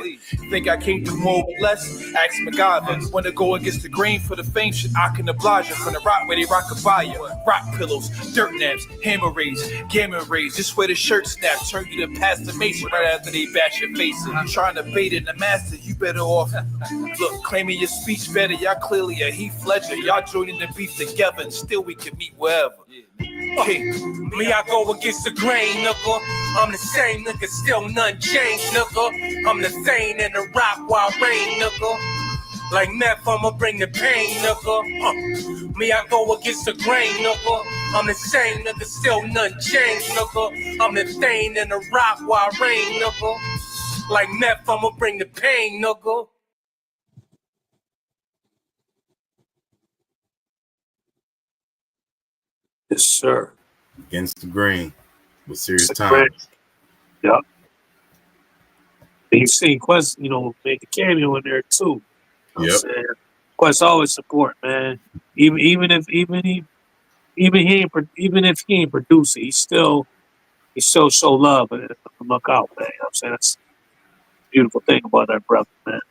Think I can't do more with less? Ask MacGyver. Wanna go against the grain for the fame shit? I can oblige you. From the rock where they rock a fire. Rock pillows, dirt naps, hammer rays, gamma rays. Just where the shirt snap. Turn you to Pastor Mason right after they bash your face. I'm trying to bait in the master. You better off. Look, claiming your speech better. Y'all clearly a Heath Ledger. Y'all joining the beef together and still we can meet wherever. Hey, me, I go against the grain, nigga. I'm the same nigga, still none changed, nigga. I'm the thing in the rock while rain, nigga. Like meth, I'ma bring the pain, nigga. Me, I go against the grain, nigga. I'm the same nigga, still none changed, nigga. I'm the thing in the rock while rain, nigga. Like meth, I'ma bring the pain, nigga. Yes, sir. Against the grain with Serious It's a great- Times. Yeah. And you see Quest, made the cameo in there too. You know what I'm Yep. saying? Quest always support, man. Even if he ain't even if he ain't producing, he still show love and look out, man. You know what I'm saying? That's a beautiful thing about that brother, man.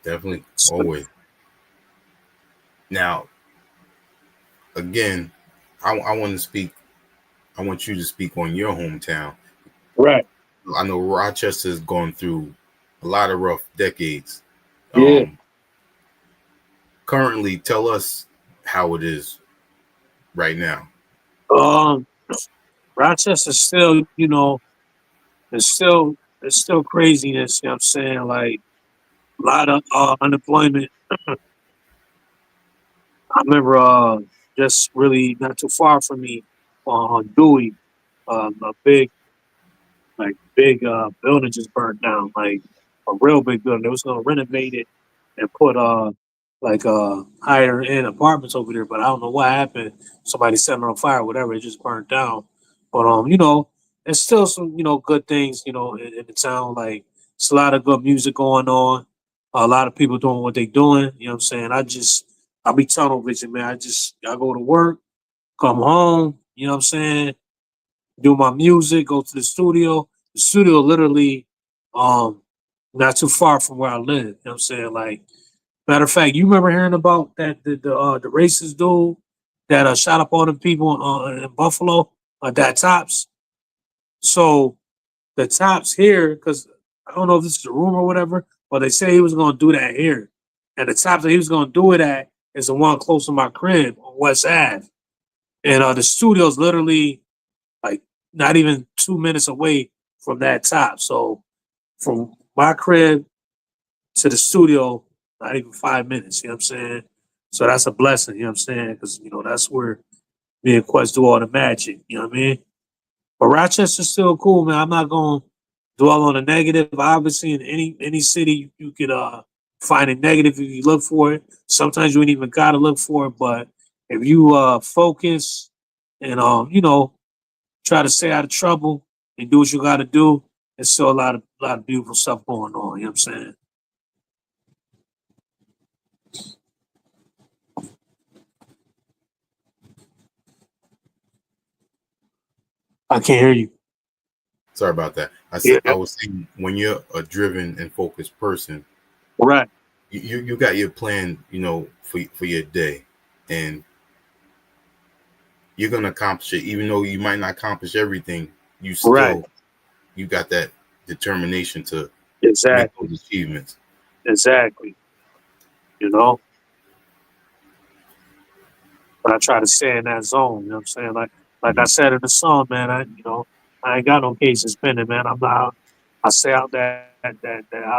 Definitely, always. Now, again, I want to speak. I want you to speak on your hometown. Right. I know Rochester has gone through a lot of rough decades. Yeah. Currently, tell us how it is right now. Rochester's still, it's still craziness, you know what I'm saying? Like a lot of unemployment. I remember just really not too far from me on Dewey, a big building just burned down, like a real big building. They was gonna renovate it and put higher end apartments over there, but I don't know what happened. Somebody set it on fire, whatever, it just burned down. But there's still some, good things, in the town. Like it's a lot of good music going on. A lot of people doing what they doing. You know what I'm saying? I be tunnel vision, man. I go to work, come home, you know what I'm saying? Do my music, go to the studio. The studio literally not too far from where I live. You know what I'm saying? Like, matter of fact, you remember hearing about that the racist dude that shot up all the people in Buffalo, that Tops. So the Tops here, because I don't know if this is a rumor or whatever, but they say he was going to do that here, and the Tops that he was going to do it at is the one close to my crib on West Ave, and the studio's literally like not even 2 minutes away from that top. So from my crib to the studio, not even 5 minutes. You know what I'm saying? So that's a blessing. You know what I'm saying? Because that's where me and Quest do all the magic. You know what I mean? But Rochester's still cool, man. I'm not going to dwell on the negative. Obviously, in any city, you could find a negative if you look for it. Sometimes you ain't even got to look for it. But if you focus and try to stay out of trouble and do what you got to do, there's still a lot of beautiful stuff going on. You know what I'm saying? I can't hear you. Sorry about that. I was saying, when you're a driven and focused person, Right. You got your plan, for your day, and you're gonna accomplish it. Even though you might not accomplish everything, you still you got that determination to make those achievements. Exactly. But I try to stay in that zone. You know what I'm saying? Like I said in the song, man. I ain't got no cases pending, man. I'm not. I stay out I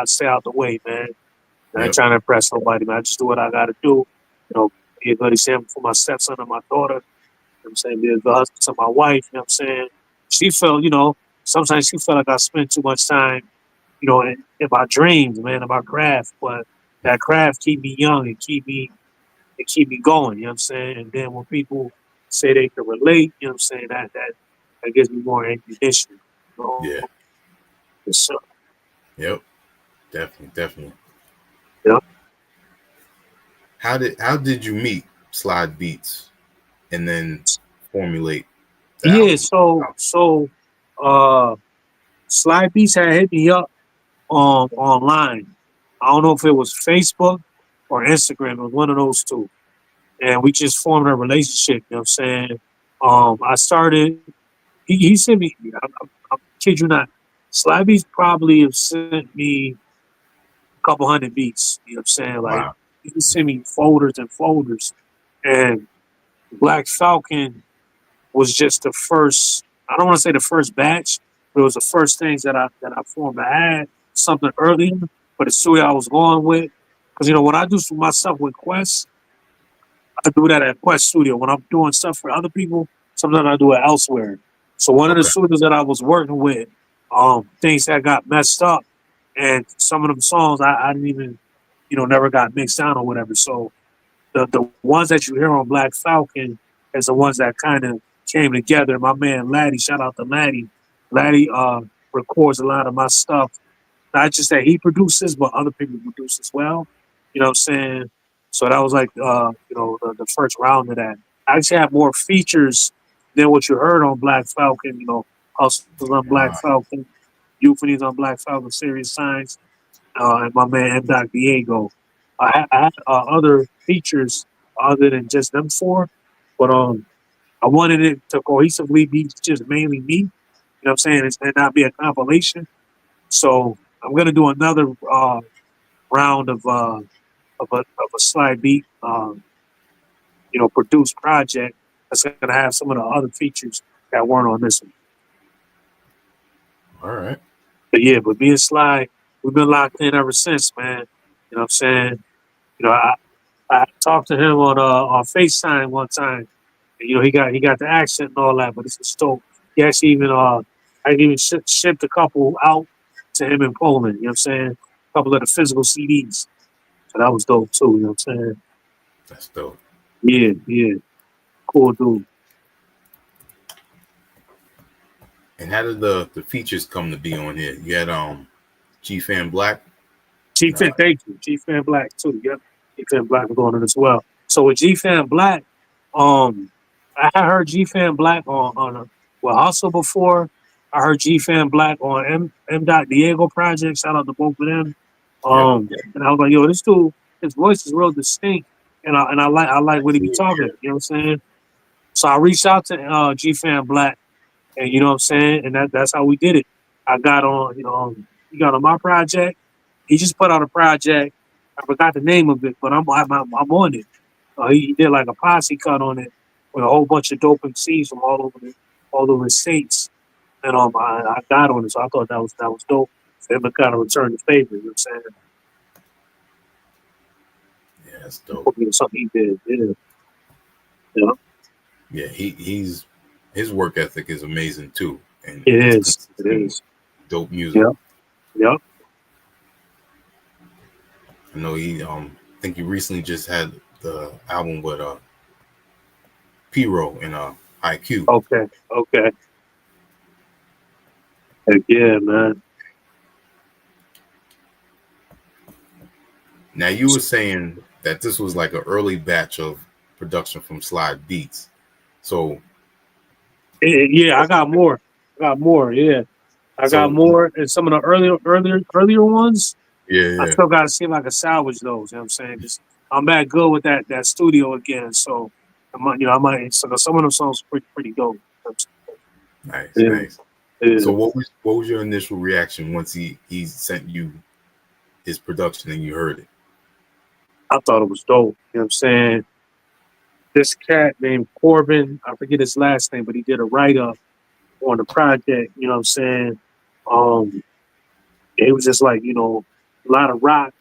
stay out the way, man. I ain't trying to impress nobody, man. I just do what I got to do. Be a good example for my stepson and my daughter. You know what I'm saying? Be a good husband to my wife. You know what I'm saying? She felt, sometimes she felt like I spent too much time, in my dreams, man, in my craft. But that craft keep me young and keep me going. You know what I'm saying? And then when people say they can relate, you know what I'm saying, that gives me more ammunition. Yeah. So, Yep. Definitely. Yep. How did you meet Slide Beats and then formulate the album? So Sly Beats had hit me up online. I don't know if it was Facebook or Instagram. It was one of those two. And we just formed a relationship, you know what I'm saying? I started, he sent me, I kid you not, Sly Beats probably have sent me a couple hundred beats, you know what I'm saying? Like, Wow. he sent me folders and folders. And Black Falcon was just the first, I don't want to say the first batch, but it was the first things that I formed. I had something earlier, but the studio I was going with, because, when I do my stuff with Quest, I do that at Quest Studio. When I'm doing stuff for other people, sometimes I do it elsewhere. So one of the studios that I was working with, things that got messed up, and some of them songs I didn't even, never got mixed down or whatever. So the ones that you hear on Black Falcon is the ones that kind of came together. My man Laddie, shout out to Laddie. Laddie records a lot of my stuff. Not just that he produces, but other people produce as well. You know what I'm saying? So that was like, the first round of that. I actually have more features than what you heard on Black Falcon. Hustles on Black Falcon, Euphonies on Black Falcon, Serious Signs, and my man M. Doc Diego. I had other features other than just them four, but I wanted it to cohesively be just mainly me. You know what I'm saying? And not be a compilation. So I'm gonna do another round of a slide beat, produced project that's gonna have some of the other features that weren't on this one. All right. But me and Sly, we've been locked in ever since, man. You know what I'm saying? I talked to him on FaceTime one time. And, he got the accent and all that, but it's just dope. He actually even I even shipped a couple out to him in Poland. You know what I'm saying? A couple of the physical CDs. So that was dope too. You know what I'm saying? That's dope. Yeah. Cool dude. And how did the features come to be on here? You had G Fan Black. Thank you. G Fan Black too. Yep. G Fan Black was on it as well. So with G Fan Black, I had heard G Fan Black on Hustle before. I heard G Fan Black on M. Diego project. Shout out to both of them. Yep. And I was like, yo, this dude, his voice is real distinct, and I like what he be Absolutely. talking. You know what I'm saying? So I reached out to G Fan Black, and you know what I'm saying, and that's how we did it. I got on, he got on my project. He just put out a project. I forgot the name of it, but I'm on it. He did like a posse cut on it with a whole bunch of dope MCs from all over the states, and I got on it, so I thought that was dope. For him to kind of return the favor, you know what I'm saying? Yeah, that's dope. Put me in something he did, yeah. Yeah, his work ethic is amazing too, and It it's is, it consistent, is. dope music. Yep, yep. I know I think he recently just had the album with P-Row and IQ. Okay, okay. Heck yeah, man. Now you were saying that this was like an early batch of production from Slide Beats. So Yeah, I got more. Yeah, I got so more. And some of the earlier ones, I yeah. still got to see if I can salvage those. You know what I'm saying? 'Cause I'm that good with that studio again. So I might. So some of them songs are pretty dope. Nice, Yeah, nice. yeah. So what was your initial reaction once he sent you his production and you heard it? I thought it was dope. You know what I'm saying? This cat named Corbin, I forget his last name, but he did a write up on the project. You know what I'm saying? Um, it was just like a lot of rock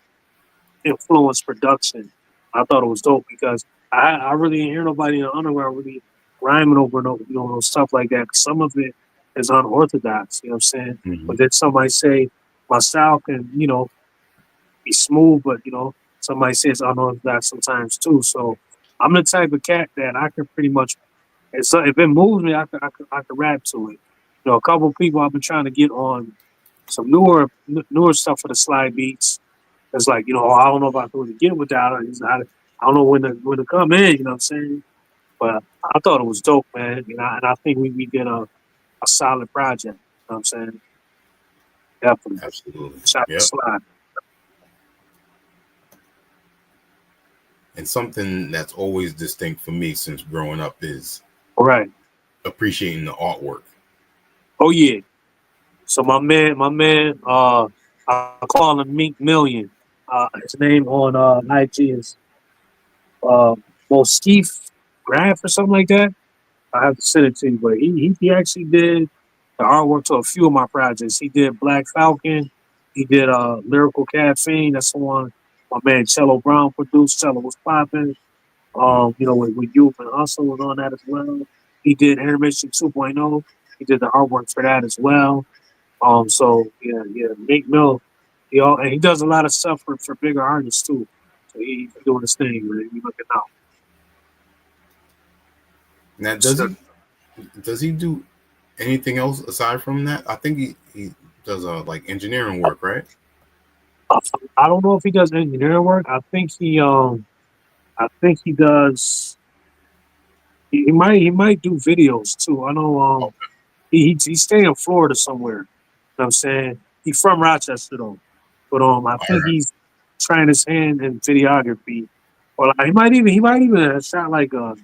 influence production. I thought it was dope because I really didn't hear nobody in the underground really rhyming over and over, stuff like that. Some of it is unorthodox, you know what I'm saying? Mm-hmm. But then somebody say my style can, be smooth, but somebody says unorthodox sometimes too. So I'm the type of cat that I can pretty much, if it moves me, I can rap to it. A couple of people I've been trying to get on some newer stuff for the slide beats. It's like, I don't know if I can really get with that. I don't know when to come in, you know what I'm saying? But I thought it was dope, man. And I think we did a solid project. You know what I'm saying? Definitely. Absolutely. Shot the Yep. slide. And something that's always distinct for me since growing up is All right. appreciating the artwork. Oh yeah. So my man, I call him Mink Million. His name on IG is Steve Graf or something like that. I have to send it to you, but he actually did the artwork to a few of my projects. He did Black Falcon. He did Lyrical Caffeine. That's the one my man Cello Brown produced. Cello was popping. Mm. With Youth and Hustle was on that as well. He did Intermission 2.0. He did the artwork for that as well. So yeah, Nick Mill. And he does a lot of stuff for bigger artists too. So he's doing his thing, man. You looking out. Now does he do anything else aside from that? I think he does like engineering work, right? I don't know if he does engineering work. I think he does. He might do videos too. I know. He stay in Florida somewhere. You know what I'm saying? He's from Rochester though, but I All think right. he's trying his hand in videography, or like he might even have shot like a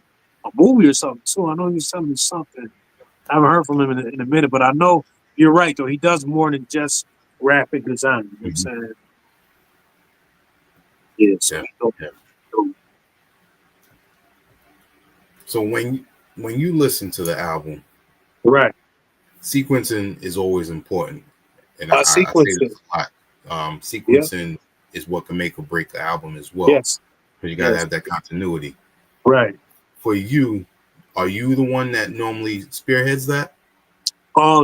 movie or something too. I know he was telling me something. I haven't heard from him in a minute, but I know you're right though. He does more than just graphic design. You know what I'm Mhm. saying? Yeah. So Yeah. he dope. Yeah. So when you listen to the album, Right. sequencing is always important, and I say Sequencing. this a lot. Yeah. Sequencing is what can make or break the album as well, Yes. because you got to Yes. have that continuity. Right. For you, are you the one that normally spearheads that?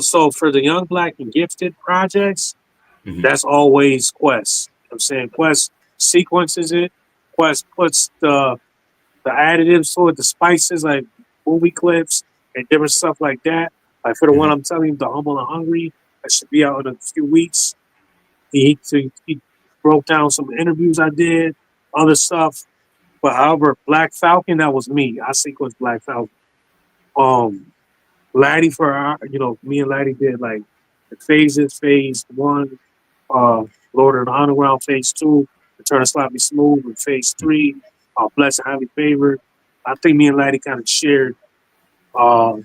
So for the Young Black and Gifted projects, Mm-hmm. that's always Quest. You know what I'm saying Quest sequences it. Quest puts the additives to it, the spices like movie clips and different stuff like that. Like for the one Mm-hmm. I'm telling you, the Humble and Hungry, that should be out in a few weeks. He broke down some interviews I did, other stuff. But however, Black Falcon, that was me. I sequenced Black Falcon. Um, Laddie for me and Laddie did like the phases, phase one, Lord of the Underground, phase two, Return of Sloppy Smooth, and phase three, Blessed and Highly Favored. I think me and Laddie kind of shared uh,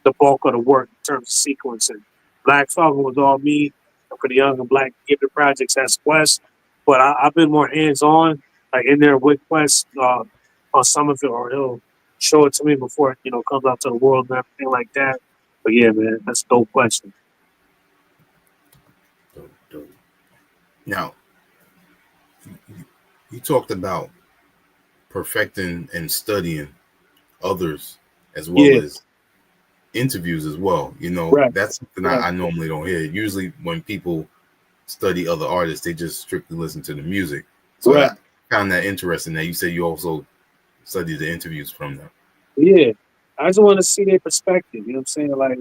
the bulk of the work in terms of sequencing. Black Falcon was all me, and for the Young and Black Gifted projects, that's Quest. But I've been more hands on, like in there with Quest on some of it, or he'll show it to me before it comes out to the world and everything like that. But yeah, man, that's a dope question. Dope, dope. Now, you talked about perfecting and studying others as well Yeah, as interviews as well. right, That's something right, I normally don't hear. Usually when people study other artists, they just strictly listen to the music. So right. I found that interesting that you say you also study the interviews from them. Yeah. I just want to see their perspective. You know what I'm saying? Like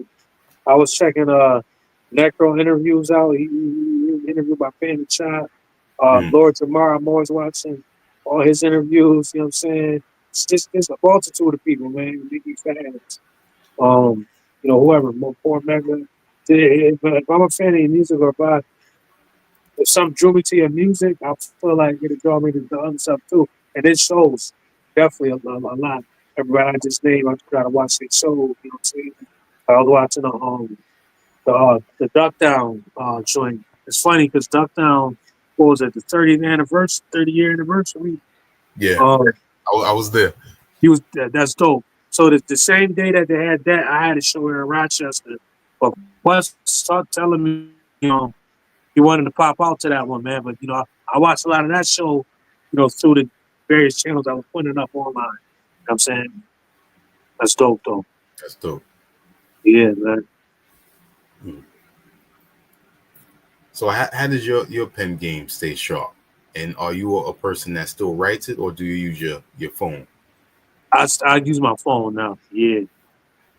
I was checking Necro interviews out. He interviewed by Fanny Child. Mm, Lord Jamar, I'm always watching all his interviews, you know what I'm saying? It's a multitude of people, man. Biggie fans. Whoever, more poor mega. If I'm a fan of your music or if something drew me to your music, I feel like it'll draw me to the other stuff too. And it shows definitely a lot. Everybody I just named, I try to watch their show, you know what I'm saying? I was watching the Duck Down joint. It's funny because Duck Down, what was it, the 30-year anniversary? yeah, Um, I was there. that's dope. So the same day that they had that, I had a show here in Rochester. But Wes started telling me, he wanted to pop out to that one, man. But I watched a lot of that show, through the various channels I was putting up online. You know what I'm saying? That's dope though. That's dope. Yeah, man. Mm. So how does your pen game stay sharp? And are you a person that still writes it, or do you use your phone? I use my phone now. Yeah.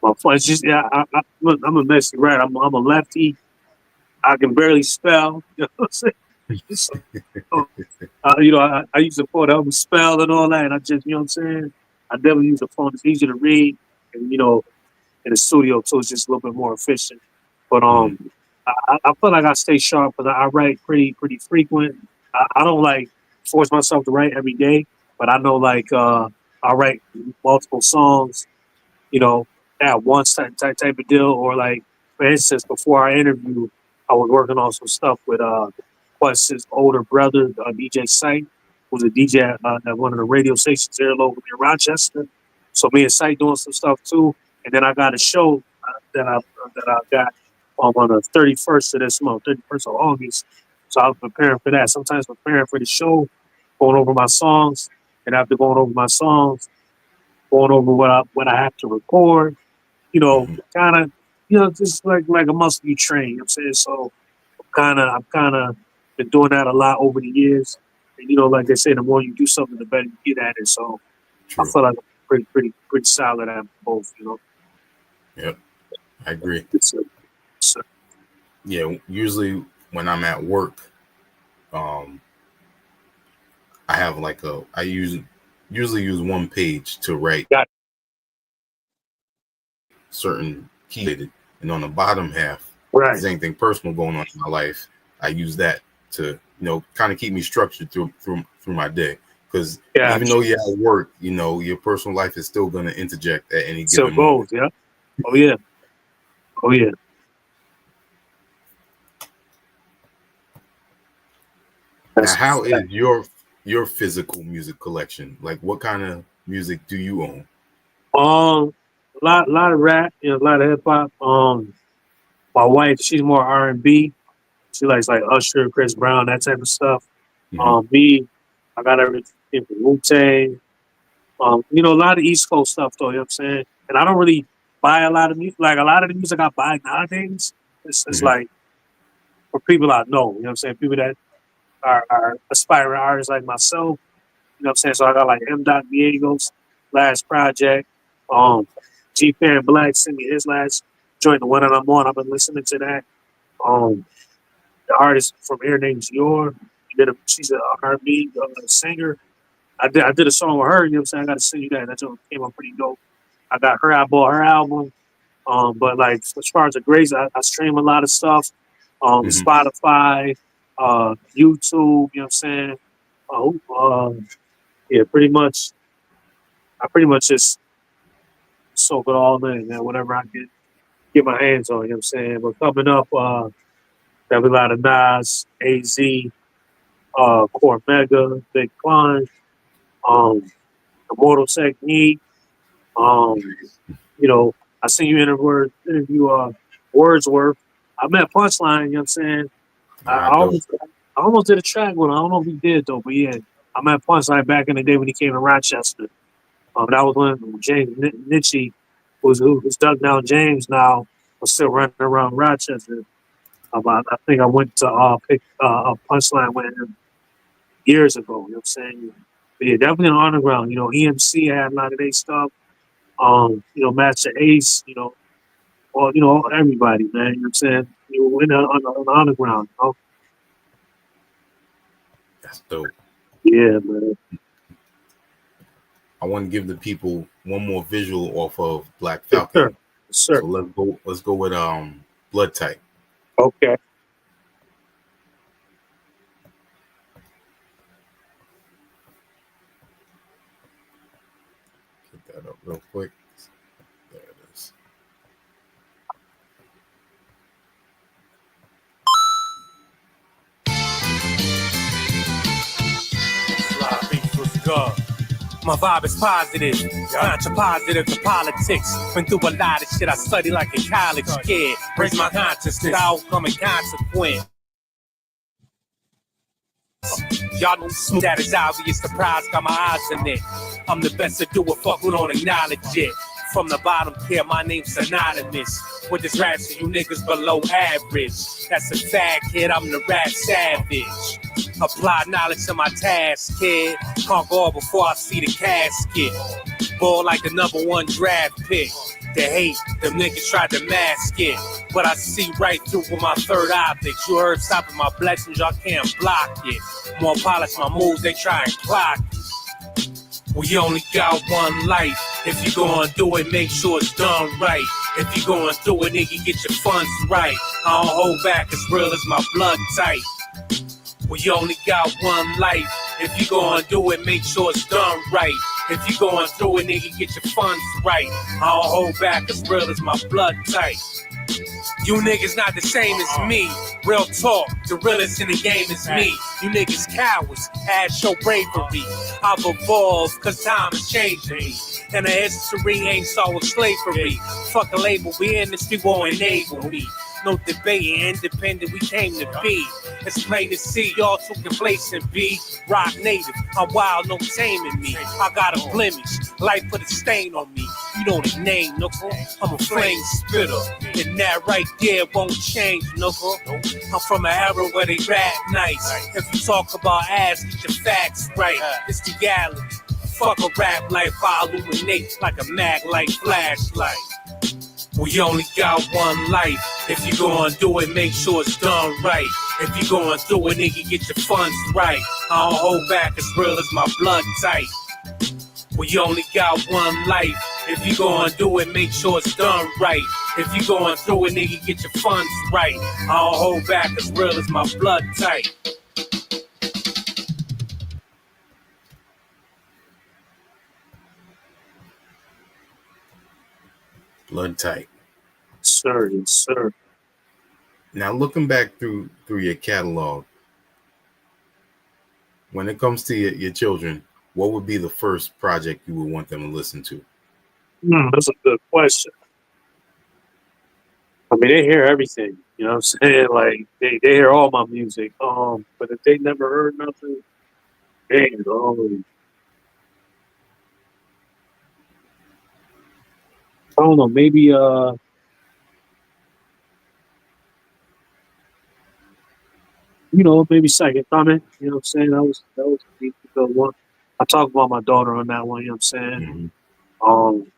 My phone. It's just I'm a messy right. I'm a lefty. I can barely spell. You know what I'm saying? So, I use the phone to help me spell and all that. And I just, you know what I'm saying? I never use the phone. It's easy to read. And, in the studio, too, it's just a little bit more efficient. But Mm, I feel like I stay sharp because I write pretty frequent. I don't like force myself to write every day, but I know like I write multiple songs at once type of deal. Or like, for instance, before our interview, I was working on some stuff with Quest's older brother, DJ Sight, who's a DJ at one of the radio stations here locally in Rochester. So me and Sight doing some stuff too. And then I got a show that I got on the 31st of this month, 31st of August. So I was preparing for that. Sometimes preparing for the show, going over my songs, and after going over my songs, going over what I have to record, mhm. kind of, just like a muscle you train. You know what I'm saying? So I've kind of been doing that a lot over the years. And like they say, the more you do something, the better you get at it. So I True. feel like I'm pretty solid at both. Yep, I agree. It's, it's, Yeah, usually when I'm at work, um, I have like I usually use one page to write got certain key, and on the bottom half, if right. there's anything personal going on in my life, I use that to kind of keep me structured through my day. Because Got even though you're at work, your personal life is still going to interject at any so given moment. goals. Yeah. Oh yeah. Oh yeah. Now, That's how is your physical music collection? Like, what kind of music do you own? a lot of rap. A lot of hip hop. My wife, she's more R&B. She likes like Usher, Chris Brown, that type of stuff. Hmm. Me, I got everything from Wu Tang. A lot of East Coast stuff though. You know what I'm saying? And I don't really buy a lot of music. Like a lot of the music I buy nowadays, it's Hmm. like for people I know. You know what I'm saying? People that are aspiring artists like myself. You know what I'm saying? So I got like M. Diego's last project. Um, G Fan Black sent me his last joint, the one that I'm on. I've been listening to that. Um, the artist from here named Dior. She's an R&B singer. I did a song with her. You know what I'm saying? I got to send you that. That joint came out pretty dope. I bought her album. But like as far as the grades, I stream a lot of stuff. Hmm. Spotify, YouTube. You know what I'm saying? Yeah, pretty much. I pretty much just soak it all in, man. Whatever I get my hands on. You know what I'm saying? But coming up, there'll be a lot of Nas, AZ, Core Mega, Big Pun, um, Immortal Technique. Um, you know, I seen you interview Wordsworth. I met Punchline, you know what I'm saying? I, I I do. almost I almost did a track with him. I don't know if he did though, but yeah. I met Punchline back in the day when he came to Rochester. That was when James Nietzsche who's dug down James now was still running around Rochester. I think I went to pick a Punchline with him years ago, you know what I'm saying? But yeah, definitely on the underground. You know, EMC had a lot of their stuff. You know, Master Ace, everybody, man. You know what I'm saying? You went on the underground, you know? That's dope. Yeah, man. I want to give the people one more visual off of Black Yes, sir. Falcon. Yes, sir. So let's go with Blood Type. Okay. Get that up real quick. There it is. Fly beats was good. My vibe is positive, contra positive to politics. Been through a lot of shit I studied like a college kid. Raise my consciousness, outcome and consequence. Y'all know smooth, that is obvious. The prize got my eyes in it. I'm the best to do it, fuck who don't acknowledge it. From the bottom here, my name's synonymous with this rap, so you niggas below average. That's a fact, kid, I'm the rap savage. Apply knowledge to my task, kid. Can't go up before I see the casket. Ball like the #1 draft pick. The hate, them niggas tried to mask it. But I see right through with my third optic. You heard stopping my blessings, y'all can't block it. More polish my moves, they try and clock it. We only got one life. If you gon' do it, make sure it's done right. If you gon' do it, nigga, get your funds right. I don't hold back, as real as my blood type. We only got one life. If you gon' do it, make sure it's done right. If you going through it, nigga, get your funds right. I don't hold back, as real as my blood type. You niggas not the same as me. Real talk, the realest in the game is me. You niggas cowards, add your bravery. I've evolved, cause time is changing me. And the history ain't so with slavery. Fuck a label, we in this, we won't enable me. No debating, independent we came to be. It's plain to see y'all too complacent, B. Rock native, I'm wild, no taming me. I got a blemish, life put a stain on me. You know the name, knuckle. I'm a flame spitter, and that right there won't change, knuckle. I'm from an era where they rap nice. If you talk about ass, get your facts right. It's the reality. Fuck a rap life, I illuminate like a mag light flashlight. We only got one life. If you gon' do it, make sure it's done right. If you gon' do it, nigga, get your funds right. I don't hold back, as real as my blood type. We only got one life. If you gon' do it, make sure it's done right. If you gon' do it, nigga, get your funds right. I don't hold back, as real as my blood type. Blood Type. Sir, yes, sir. Now looking back through your catalog, when it comes to your children, what would be the first project you would want them to listen to? That's a good question. I mean, they hear everything. You know what I'm saying? Like they hear all my music. But if they never heard nothing, dang, I don't know. Maybe maybe Second Coming. You know what I'm saying? That was a good one. I talk about my daughter on that one. You know what I'm saying? Mm-hmm.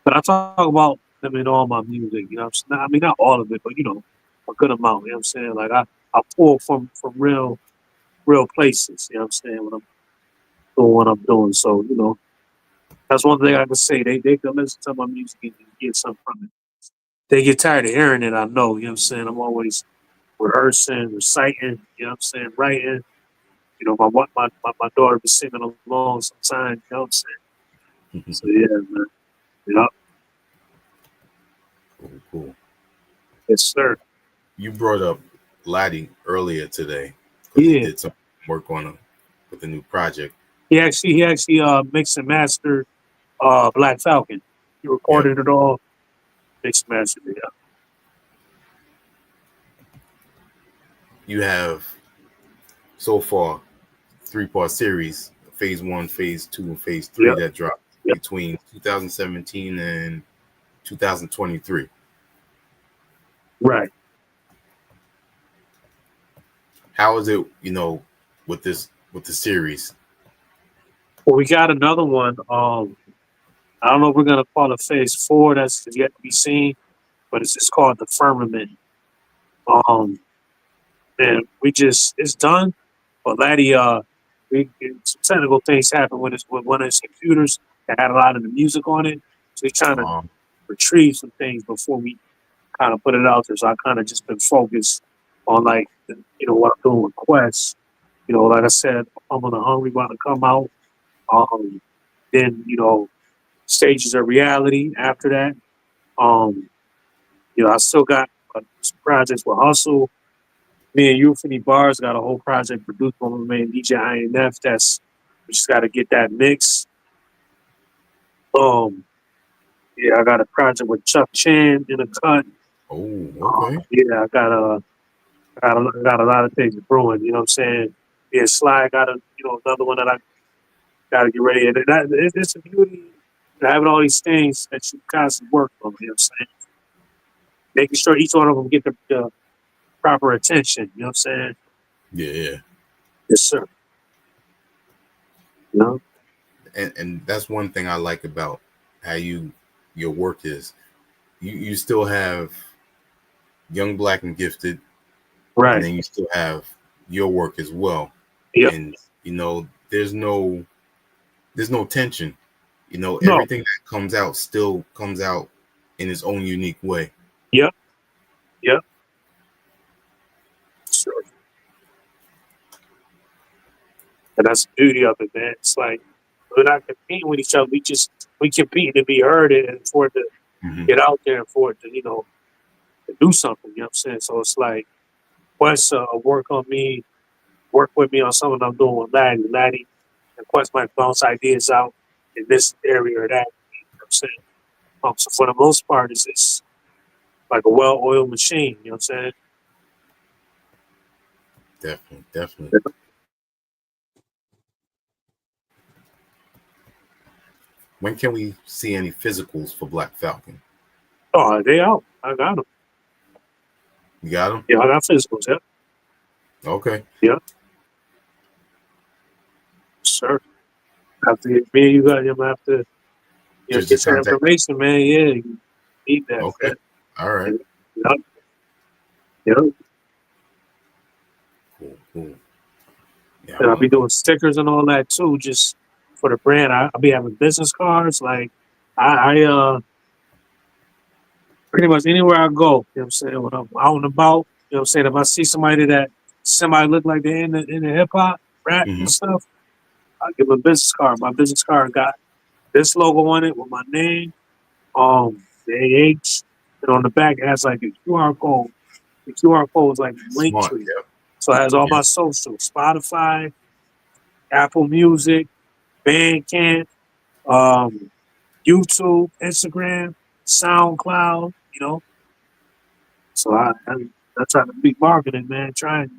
But I talk about them in all my music. You know what I'm saying? I mean, not all of it, but a good amount. You know what I'm saying? Like I pull from real places. You know what I'm saying? When I'm doing what I'm doing. So That's one thing I can say. They can listen to my music and get something from it. They get tired of hearing it, I know. You know what I'm saying? I'm always rehearsing, reciting, you know what I'm saying, writing. You know, my daughter be singing along sometimes, you know what I'm saying? So yeah, man. Yeah, Cool. yes, sir. You brought up Laddie earlier today because he Yeah. did some work on with a new project. He actually mixed and mastered Black Falcon. He Yep. recorded it all, mixed and mastered it. Yeah. You have so far 3-part series, phase 1, phase 2, and phase 3 Yep. that dropped Yep. between 2017 and 2023. Right. How is it, with the series? Well, we got another one. I don't know if we're gonna call it phase 4. That's yet to be seen, but it's just called the Firmament. Um, and it's done. But Laddie, some technical things happened with one of his computers that had a lot of the music on it. So he's trying to Um, retrieve some things before we kind of put it out there. So I kind of just been focused on like what I'm doing with Quest. Like I said, I'm on the Hungry about to come out. Um, then Stages of Reality after that. Um, I still got some projects with Hustle. Me and Euphony Bars got a whole project produced by my man DJ INF. We just got to get that mix. Yeah, I got a project with Chuck Chan in a cut. oh, okay. Yeah, I got a lot of things brewing. You know what I'm saying? Yeah, Sly got another one that I got to get ready. And it's a beauty having all these things that you constantly work on. You know what I'm saying? Making sure each one of them get the proper attention. You know what I'm saying? Yeah. Yes, sir. You know? And that's one thing I like about how your work is. You still have Young Black and Gifted, and Right. then you still have your work as well. Yep. And there's no tension. No. Everything that comes out still comes out in its own unique way. Yep. Yep. Sure. And that's the beauty of it, man. It's like we're not competing with each other. We compete to be heard and for it to Mm-hmm. get out there and for it to to do something. You know what I'm saying? So it's like Quest work on me, work with me on something I'm doing with Laddie, and Quest might bounce ideas out in this area or that. You know what I'm saying? So for the most part, it's like a well-oiled machine. You know what I'm saying? Definitely. When can we see any physicals for Black Falcon? Oh, they out. I got them. You got them? Yeah, I got physicals. Yeah. Okay. Yeah. Sure. After me and you got him after Just get your contact. information, man. Yeah, you need that. Okay. Man. All right. Yeah. Yeah. Cool. Yeah. And I'll be doing stickers and all that too, just for the brand. I'll be having business cards. Like I pretty much anywhere I go, you know what I'm saying, when I'm out and about, you know what I'm saying, if I see somebody look like they're in the hip hop, rap Mm-hmm. and stuff, I'll give them a business card. My business card got this logo on it with my name, the AH, and on the back it has like a QR code. The QR code is like link Smart. tree. Yep. So it has all my socials, Spotify, Apple Music, Bandcamp, YouTube, Instagram, SoundCloud, So I try to be marketing, man, trying,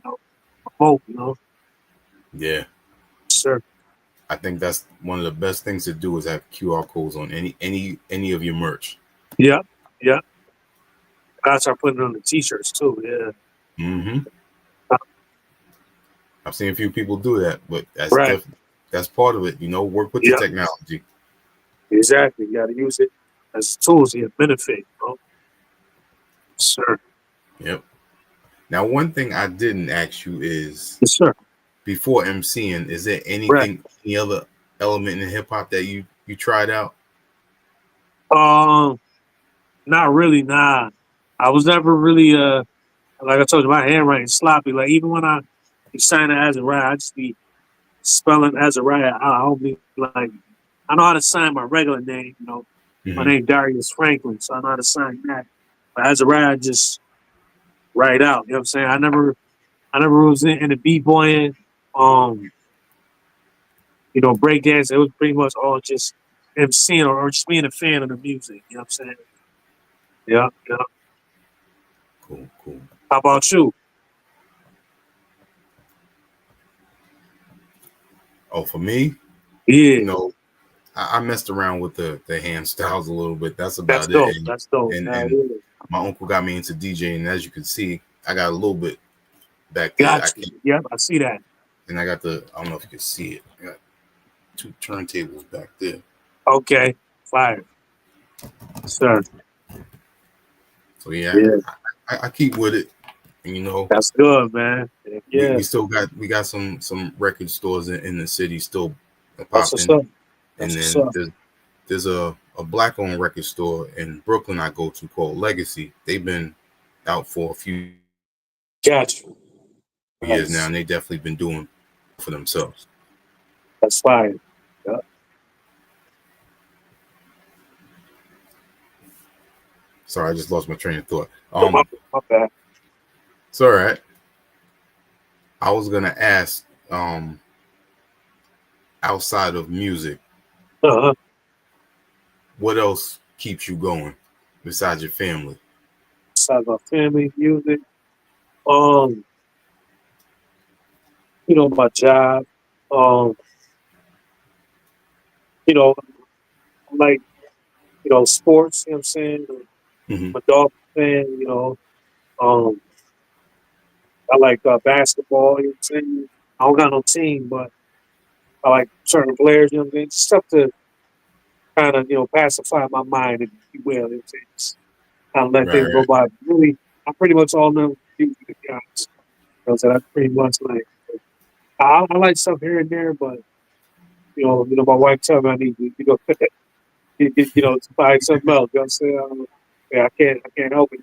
promote, Yeah. sure. I think that's one of the best things to do is have QR codes on any of your merch. Yeah. I start putting it on the t-shirts too, yeah. Mm-hmm. I've seen a few people do that, but that's Right. that's part of it. Work with the technology. Exactly. You got to use it as tools to your benefit, Sure. Yep. Now, one thing I didn't ask you is, Yes, sir. before MCing, is there anything, any other element in hip hop that you you tried out? Not really. Nah, I was never really like I told you, my handwriting's sloppy. Like even when I be signing Azariah, I just be spelling Azariah out. I don't be like I know how to sign my regular name. You know, my Mm-hmm. name Darius Franklin, so I know how to sign that. But Azariah, I just write out. You know what I'm saying? I never was in the b-boying, breakdance. It was pretty much all just MCing or just being a fan of the music. You know what I'm saying? Yeah, yeah. Cool, cool. How about you? Oh, for me, Yeah, I messed around with the hand styles a little bit. That's that's about it. dope. That's dope. And Yeah. my uncle got me into DJing, and as you can see, I got a little bit back there. Got you. Yep, I see that. And I got I don't know if you can see it. I got 2 turntables back there. Okay, fire, sir. So yeah, Yeah, I keep with it. And that's good, man. Yeah, we still got some record stores in the city still that's what's popping. up. And That's what's then up. there's a black owned record store in Brooklyn I go to called Legacy. They've been out for a few Got you. years now, Nice. and they definitely been doing for themselves. That's fire. Yeah. Sorry, I just lost my train of thought. No, my bad. It's all right. I was gonna ask, outside of music, Uh-huh. what else keeps you going besides your family? Besides my family, music, my job, um, like, sports, you know what I'm saying? Mm-hmm. I'm a dog fan, um, I like basketball, you know what I'm saying? I don't got no team, but I like certain players, you know what I'm saying? Stuff to kind of, pacify my mind, if you will, you know what I'm saying? Just kind of let Right, things go right. by. Really, I'm pretty much all them music guys. You know, so that's pretty much like, I like stuff here and there, but, my wife tell me I need to, to buy something else, you know what I'm saying? Yeah, I can't help it.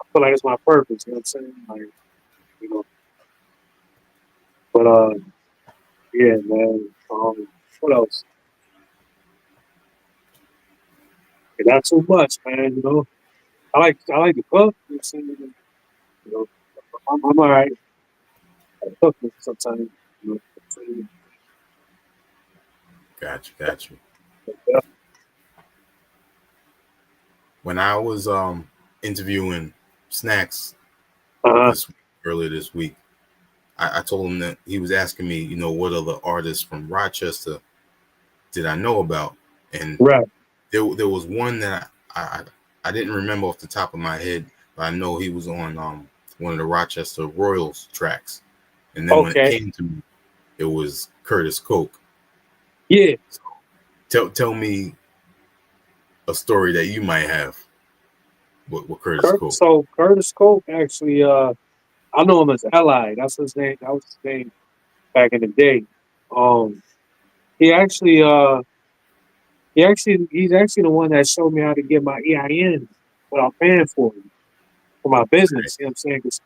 I feel like it's my purpose, you know what I'm saying? Like, you know, but, yeah, man. What else? Yeah, not too much, man. I like to cook. You know what I'm saying? You know, I'm all right at cooking sometimes. You know, what I'm Got you. saying? When I was interviewing Snacks Uh-huh. earlier this week, I told him that he was asking me, what other artists from Rochester did I know about, and Right. there was one that I didn't remember off the top of my head, but I know he was on one of the Rochester Royals tracks, and then when it Okay. came to me, it was Curtis Coke. Yeah. Tell me a story that you might have with Curtis Coke. So Curtis Coke actually, I know him as Ally. That's his name. That was his name back in the day. Um, he actually, he's actually the one that showed me how to get my EIN without paying for it for my business. You know what I'm saying? 'Cause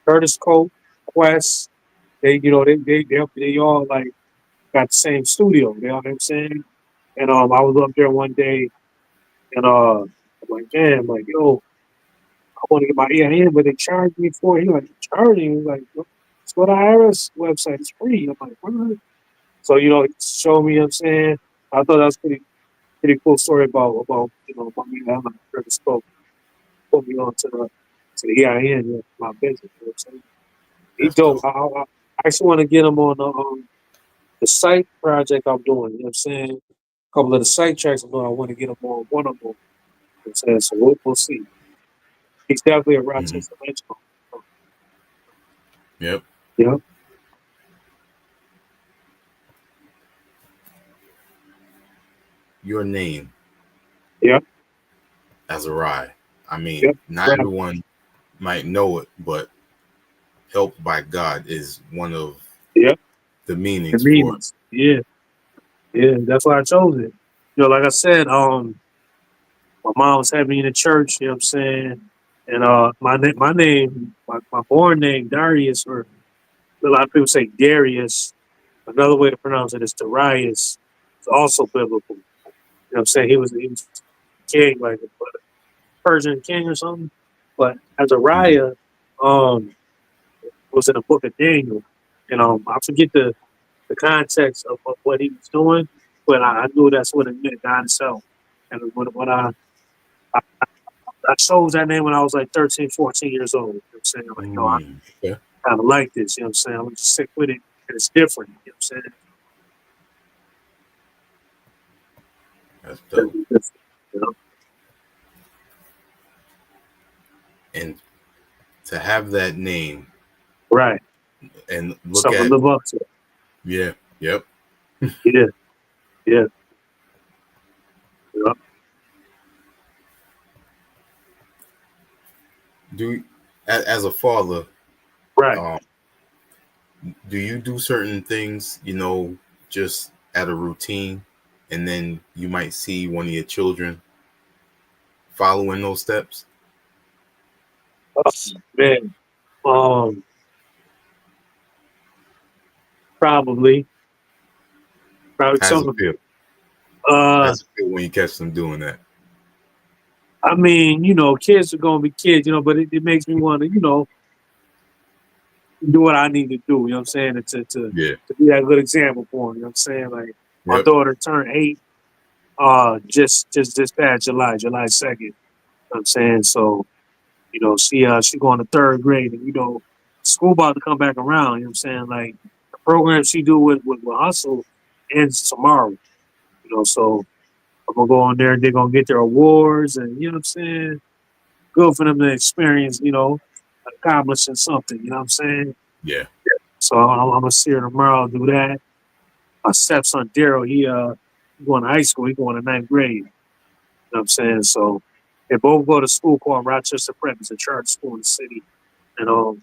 Curtis Coke, Quest, they all like got the same studio. You know what I'm saying? And I was up there one day, and I'm like, damn, like yo, I want to get my EIN, but they charged me for it. He like charging, He's like, let's go to the IRS website. It's free. I'm like, what? So show me. You know what I'm saying, I thought that was pretty cool story about my man Alan Curtis spoke, put me on to the EIN, my business. You know what I'm saying? He That's dope. dope. I actually want to get him on the site project I'm doing. You know what I'm saying? A couple of the site tracks I'm doing, I want to get him on one of them. You know what I'm saying? So we'll see. He's definitely a Mm-hmm. Rochester legend. Yep. Yeah. Your name, Yeah. Azariah. I Yeah. mean, not Right. everyone might know it, but helped by God is one of Yeah. the The meanings for it. meanings. Yeah. Yeah. That's why I chose it. like I said, my mom was having me in the church. You know what I'm saying? And my born name Darius, or a lot of people say Darius. Another way to pronounce it is Darius. It's also biblical. You know what I'm saying? He was king, like a Persian king or something. But Mhm. Azariah was in the book of Daniel. And I forget the context of what he was doing, but I knew that's what it meant, God himself. And when I chose that name when I was like 13, 14 years old. You know what I'm saying? Like, yo, I Yeah, kind of like this. You know what I'm saying? I'm just stick with it. And it's different. You know what I'm saying? that's It's dope. different, you know? And to have that name Right. and look Something at, to live up to. yeah, yep. Yeah. Yeah. Yeah. Do as a father, Right. um, do you do certain things, just at a routine, and then you might see one of your children following those steps? Oh, man. Um, probably. Probably How does it something. feel? How Uh, does it feel when you catch them doing that? I mean, kids are gonna be kids, but it makes me want to, do what I need to do. You know what I'm saying? Yeah. To be that good example for them. You know what I'm saying? Like my Yep. daughter turned 8, just this past July 2nd. You know what I'm saying? So, she going to third grade, and school about to come back around. You know what I'm saying? Like the program she do with hustle ends tomorrow. So I'm gonna go on there. They're gonna get their awards, and you know what I'm saying. Good for them to experience. Accomplishing something. You know what I'm saying. Yeah. So I'm gonna see her tomorrow. Do that. My stepson Daryl, he going to high school. He going to ninth grade. You know what I'm saying? So they both go to school called Rochester Prep. It's a charter school in the city. And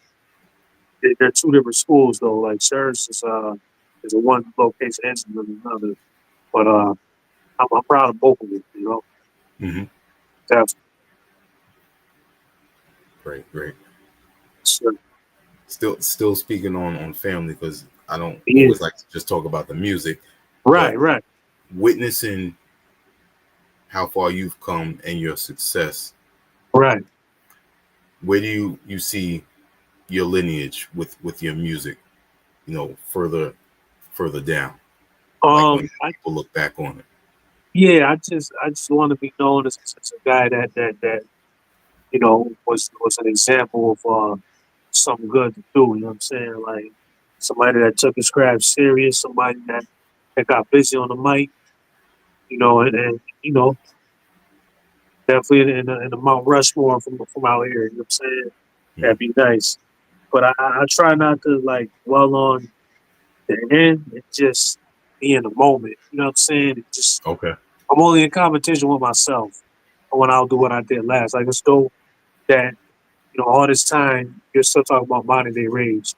they're two different schools though. Like theirs is a one location and another. But I'm proud of both of them. Hmm. Definitely. Great, great. Sure. Still speaking on family, because I don't Yeah. always like to just talk about the music, but Right. Right. witnessing how far you've come and your success, Right. where do you see your lineage with your music, further down, like when I people look back on it? Yeah. I just want to be known as a guy that was an example of something good to do. You know what I'm saying? Like somebody that took his craft serious, somebody that got busy on the mic, and definitely in the Mount Rushmore from out here. You know what I'm saying? Hmm. That'd be nice. But I try not to like dwell on the end and just be in the moment. You know what I'm saying? Okay. I'm only in competition with myself when I'll do what I did last. Like it's dope that all this time you're still talking about modern day rage,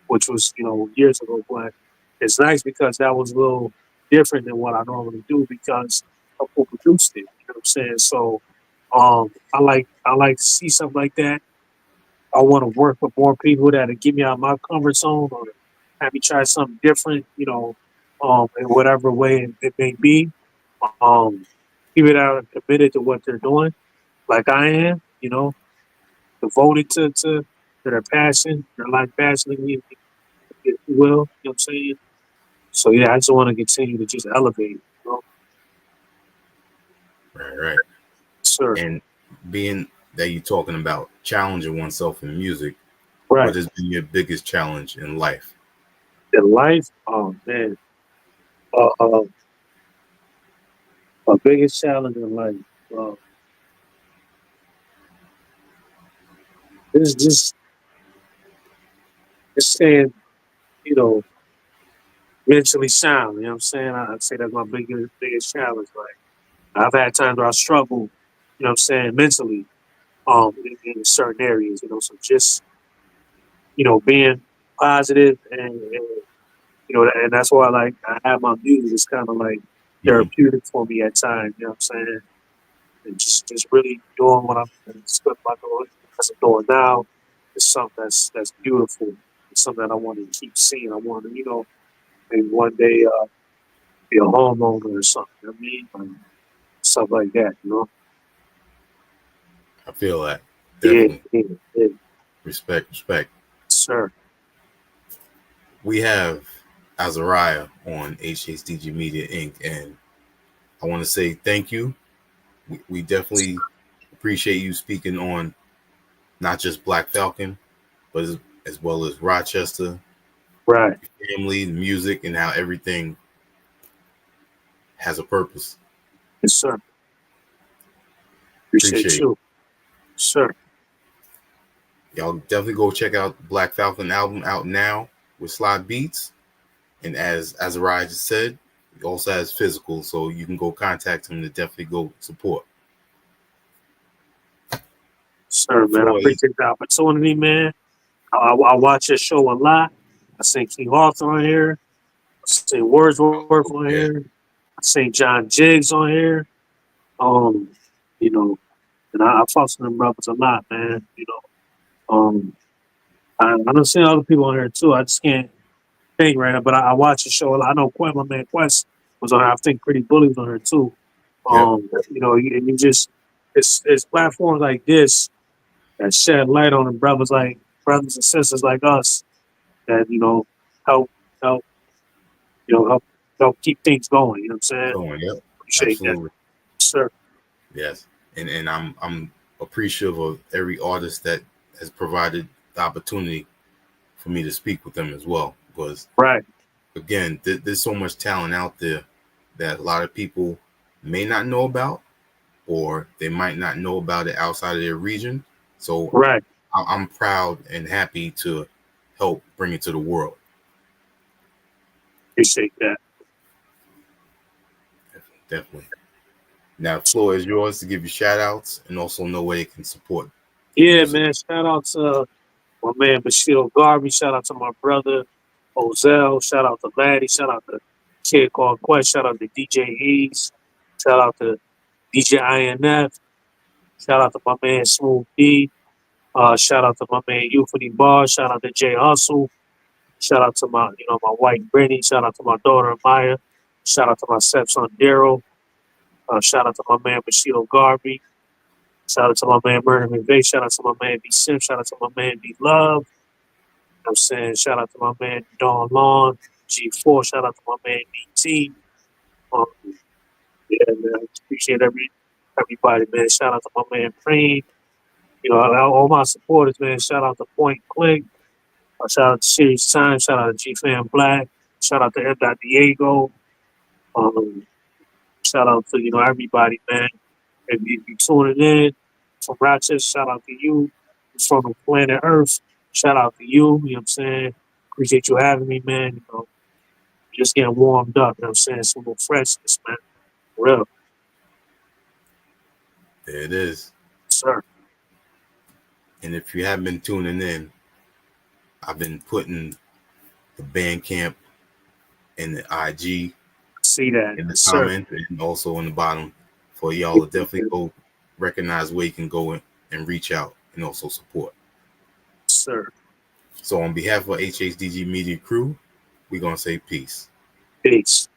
which was, years ago. But it's nice because that was a little different than what I normally do because of who produced it. You know what I'm saying? So I like to see something like that. I want to work with more people that give me out of my comfort zone or have me try something different, in whatever way it may be. Um, People that are committed to what they're doing, like I am, devoted to their passion, their life passionately, if you will. You know what I'm saying? So yeah, I just want to continue to just elevate. Right, right. Sir. And being that you're talking about challenging oneself in music, what Right. has been your biggest challenge in life? In life, oh man, uh, uh, my biggest challenge in life uh, is just staying, you know, mentally sound. You know what I'm saying? I'd say that's my biggest challenge. Like I've had times where I struggle, you know what I'm saying, mentally, in certain areas. So just being positive and and that's why like I have my music. It's kind of like therapeutic for me at times. You know what I'm saying? And just really doing what I'm as I'm doing now is something that's beautiful. It's something that I want to keep seeing. I want to, maybe one day be a homeowner or something. I mean, stuff like that. I feel that. Yeah, Definitely. yeah. Respect. Sir. We have Azariah on HHDG Media Inc. And I want to say thank you. We definitely appreciate you speaking on not just Black Falcon, but as well as Rochester, Right. family, the music, and how everything has a purpose. Yes, sir. Appreciate Appreciate it. you. Sir. Y'all definitely go check out Black Falcon album out now with Slide Beats. And as Azariah just said, he also has physical, so you can go contact him to definitely go support. Sir, man. I Floyd, appreciate the opportunity, man. I watch your show a lot. I seen King Arthur on here. I seen Wordsworth on yeah, here. I seen John Jiggs on here. Um, you know, and I talk to them brothers a lot, man. I don't see other people on here too. I just can't think right now, but I watch the show a lot. I know my man Quest was on here. I think Pretty Bully was on here too. yep, And you just it's platforms like this that shed light on the brothers and sisters like us that help help help keep things going. You know what I'm saying? going, yep, Appreciate that, absolutely, sir. yes. And I'm appreciative of every artist that has provided the opportunity for me to speak with them as well. Because Right, again, there's so much talent out there that a lot of people may not know about, or they might not know about it outside of their region. So right. I'm proud and happy to help bring it to the world. Appreciate that. Definitely. Now, the floor is yours to give you shout outs and also know where they can support your Yeah, music. man. Shout out to my man Bashir Garvey. Shout out to my brother Ozell. Shout out to Laddie. Shout out to Kid Called Quest. Shout out to DJ Ease. Shout out to DJ INF. Shout out to my man Smooth D. Shout out to my man Euphony Bar. Shout out to Jay Hustle. Shout out to my wife Brittany. Shout out to my daughter Maya. Shout out to my stepson Daryl. Shout out to my man Bashir Garvey. Shout out to my man Murder McVeigh. Shout out to my man B Sim. Shout out to my man B Love. I'm saying shout out to my man Don Long, G4. Shout out to my man BT. Um, yeah, man, I appreciate everybody, man. Shout out to my man Preen. All my supporters, man. Shout out to Point Click. Shout out to Series Time. Shout out to G Fan Black. Shout out to M. Diego. Um, Shout out to everybody, man. If you tuning in from Rochester, shout out to you. From the planet Earth, shout out to you. You know what I'm saying? Appreciate you having me, man. Just getting warmed up. You know what I'm saying? Some little freshness, man. For real, There it is. sir. And if you haven't been tuning in, I've been putting the Bandcamp and the IG See that, in the sir. comment and also on the bottom for y'all to definitely go recognize where you can go and reach out and also support. Sir. So on behalf of HHDG Media Crew, we're going to say peace. Peace.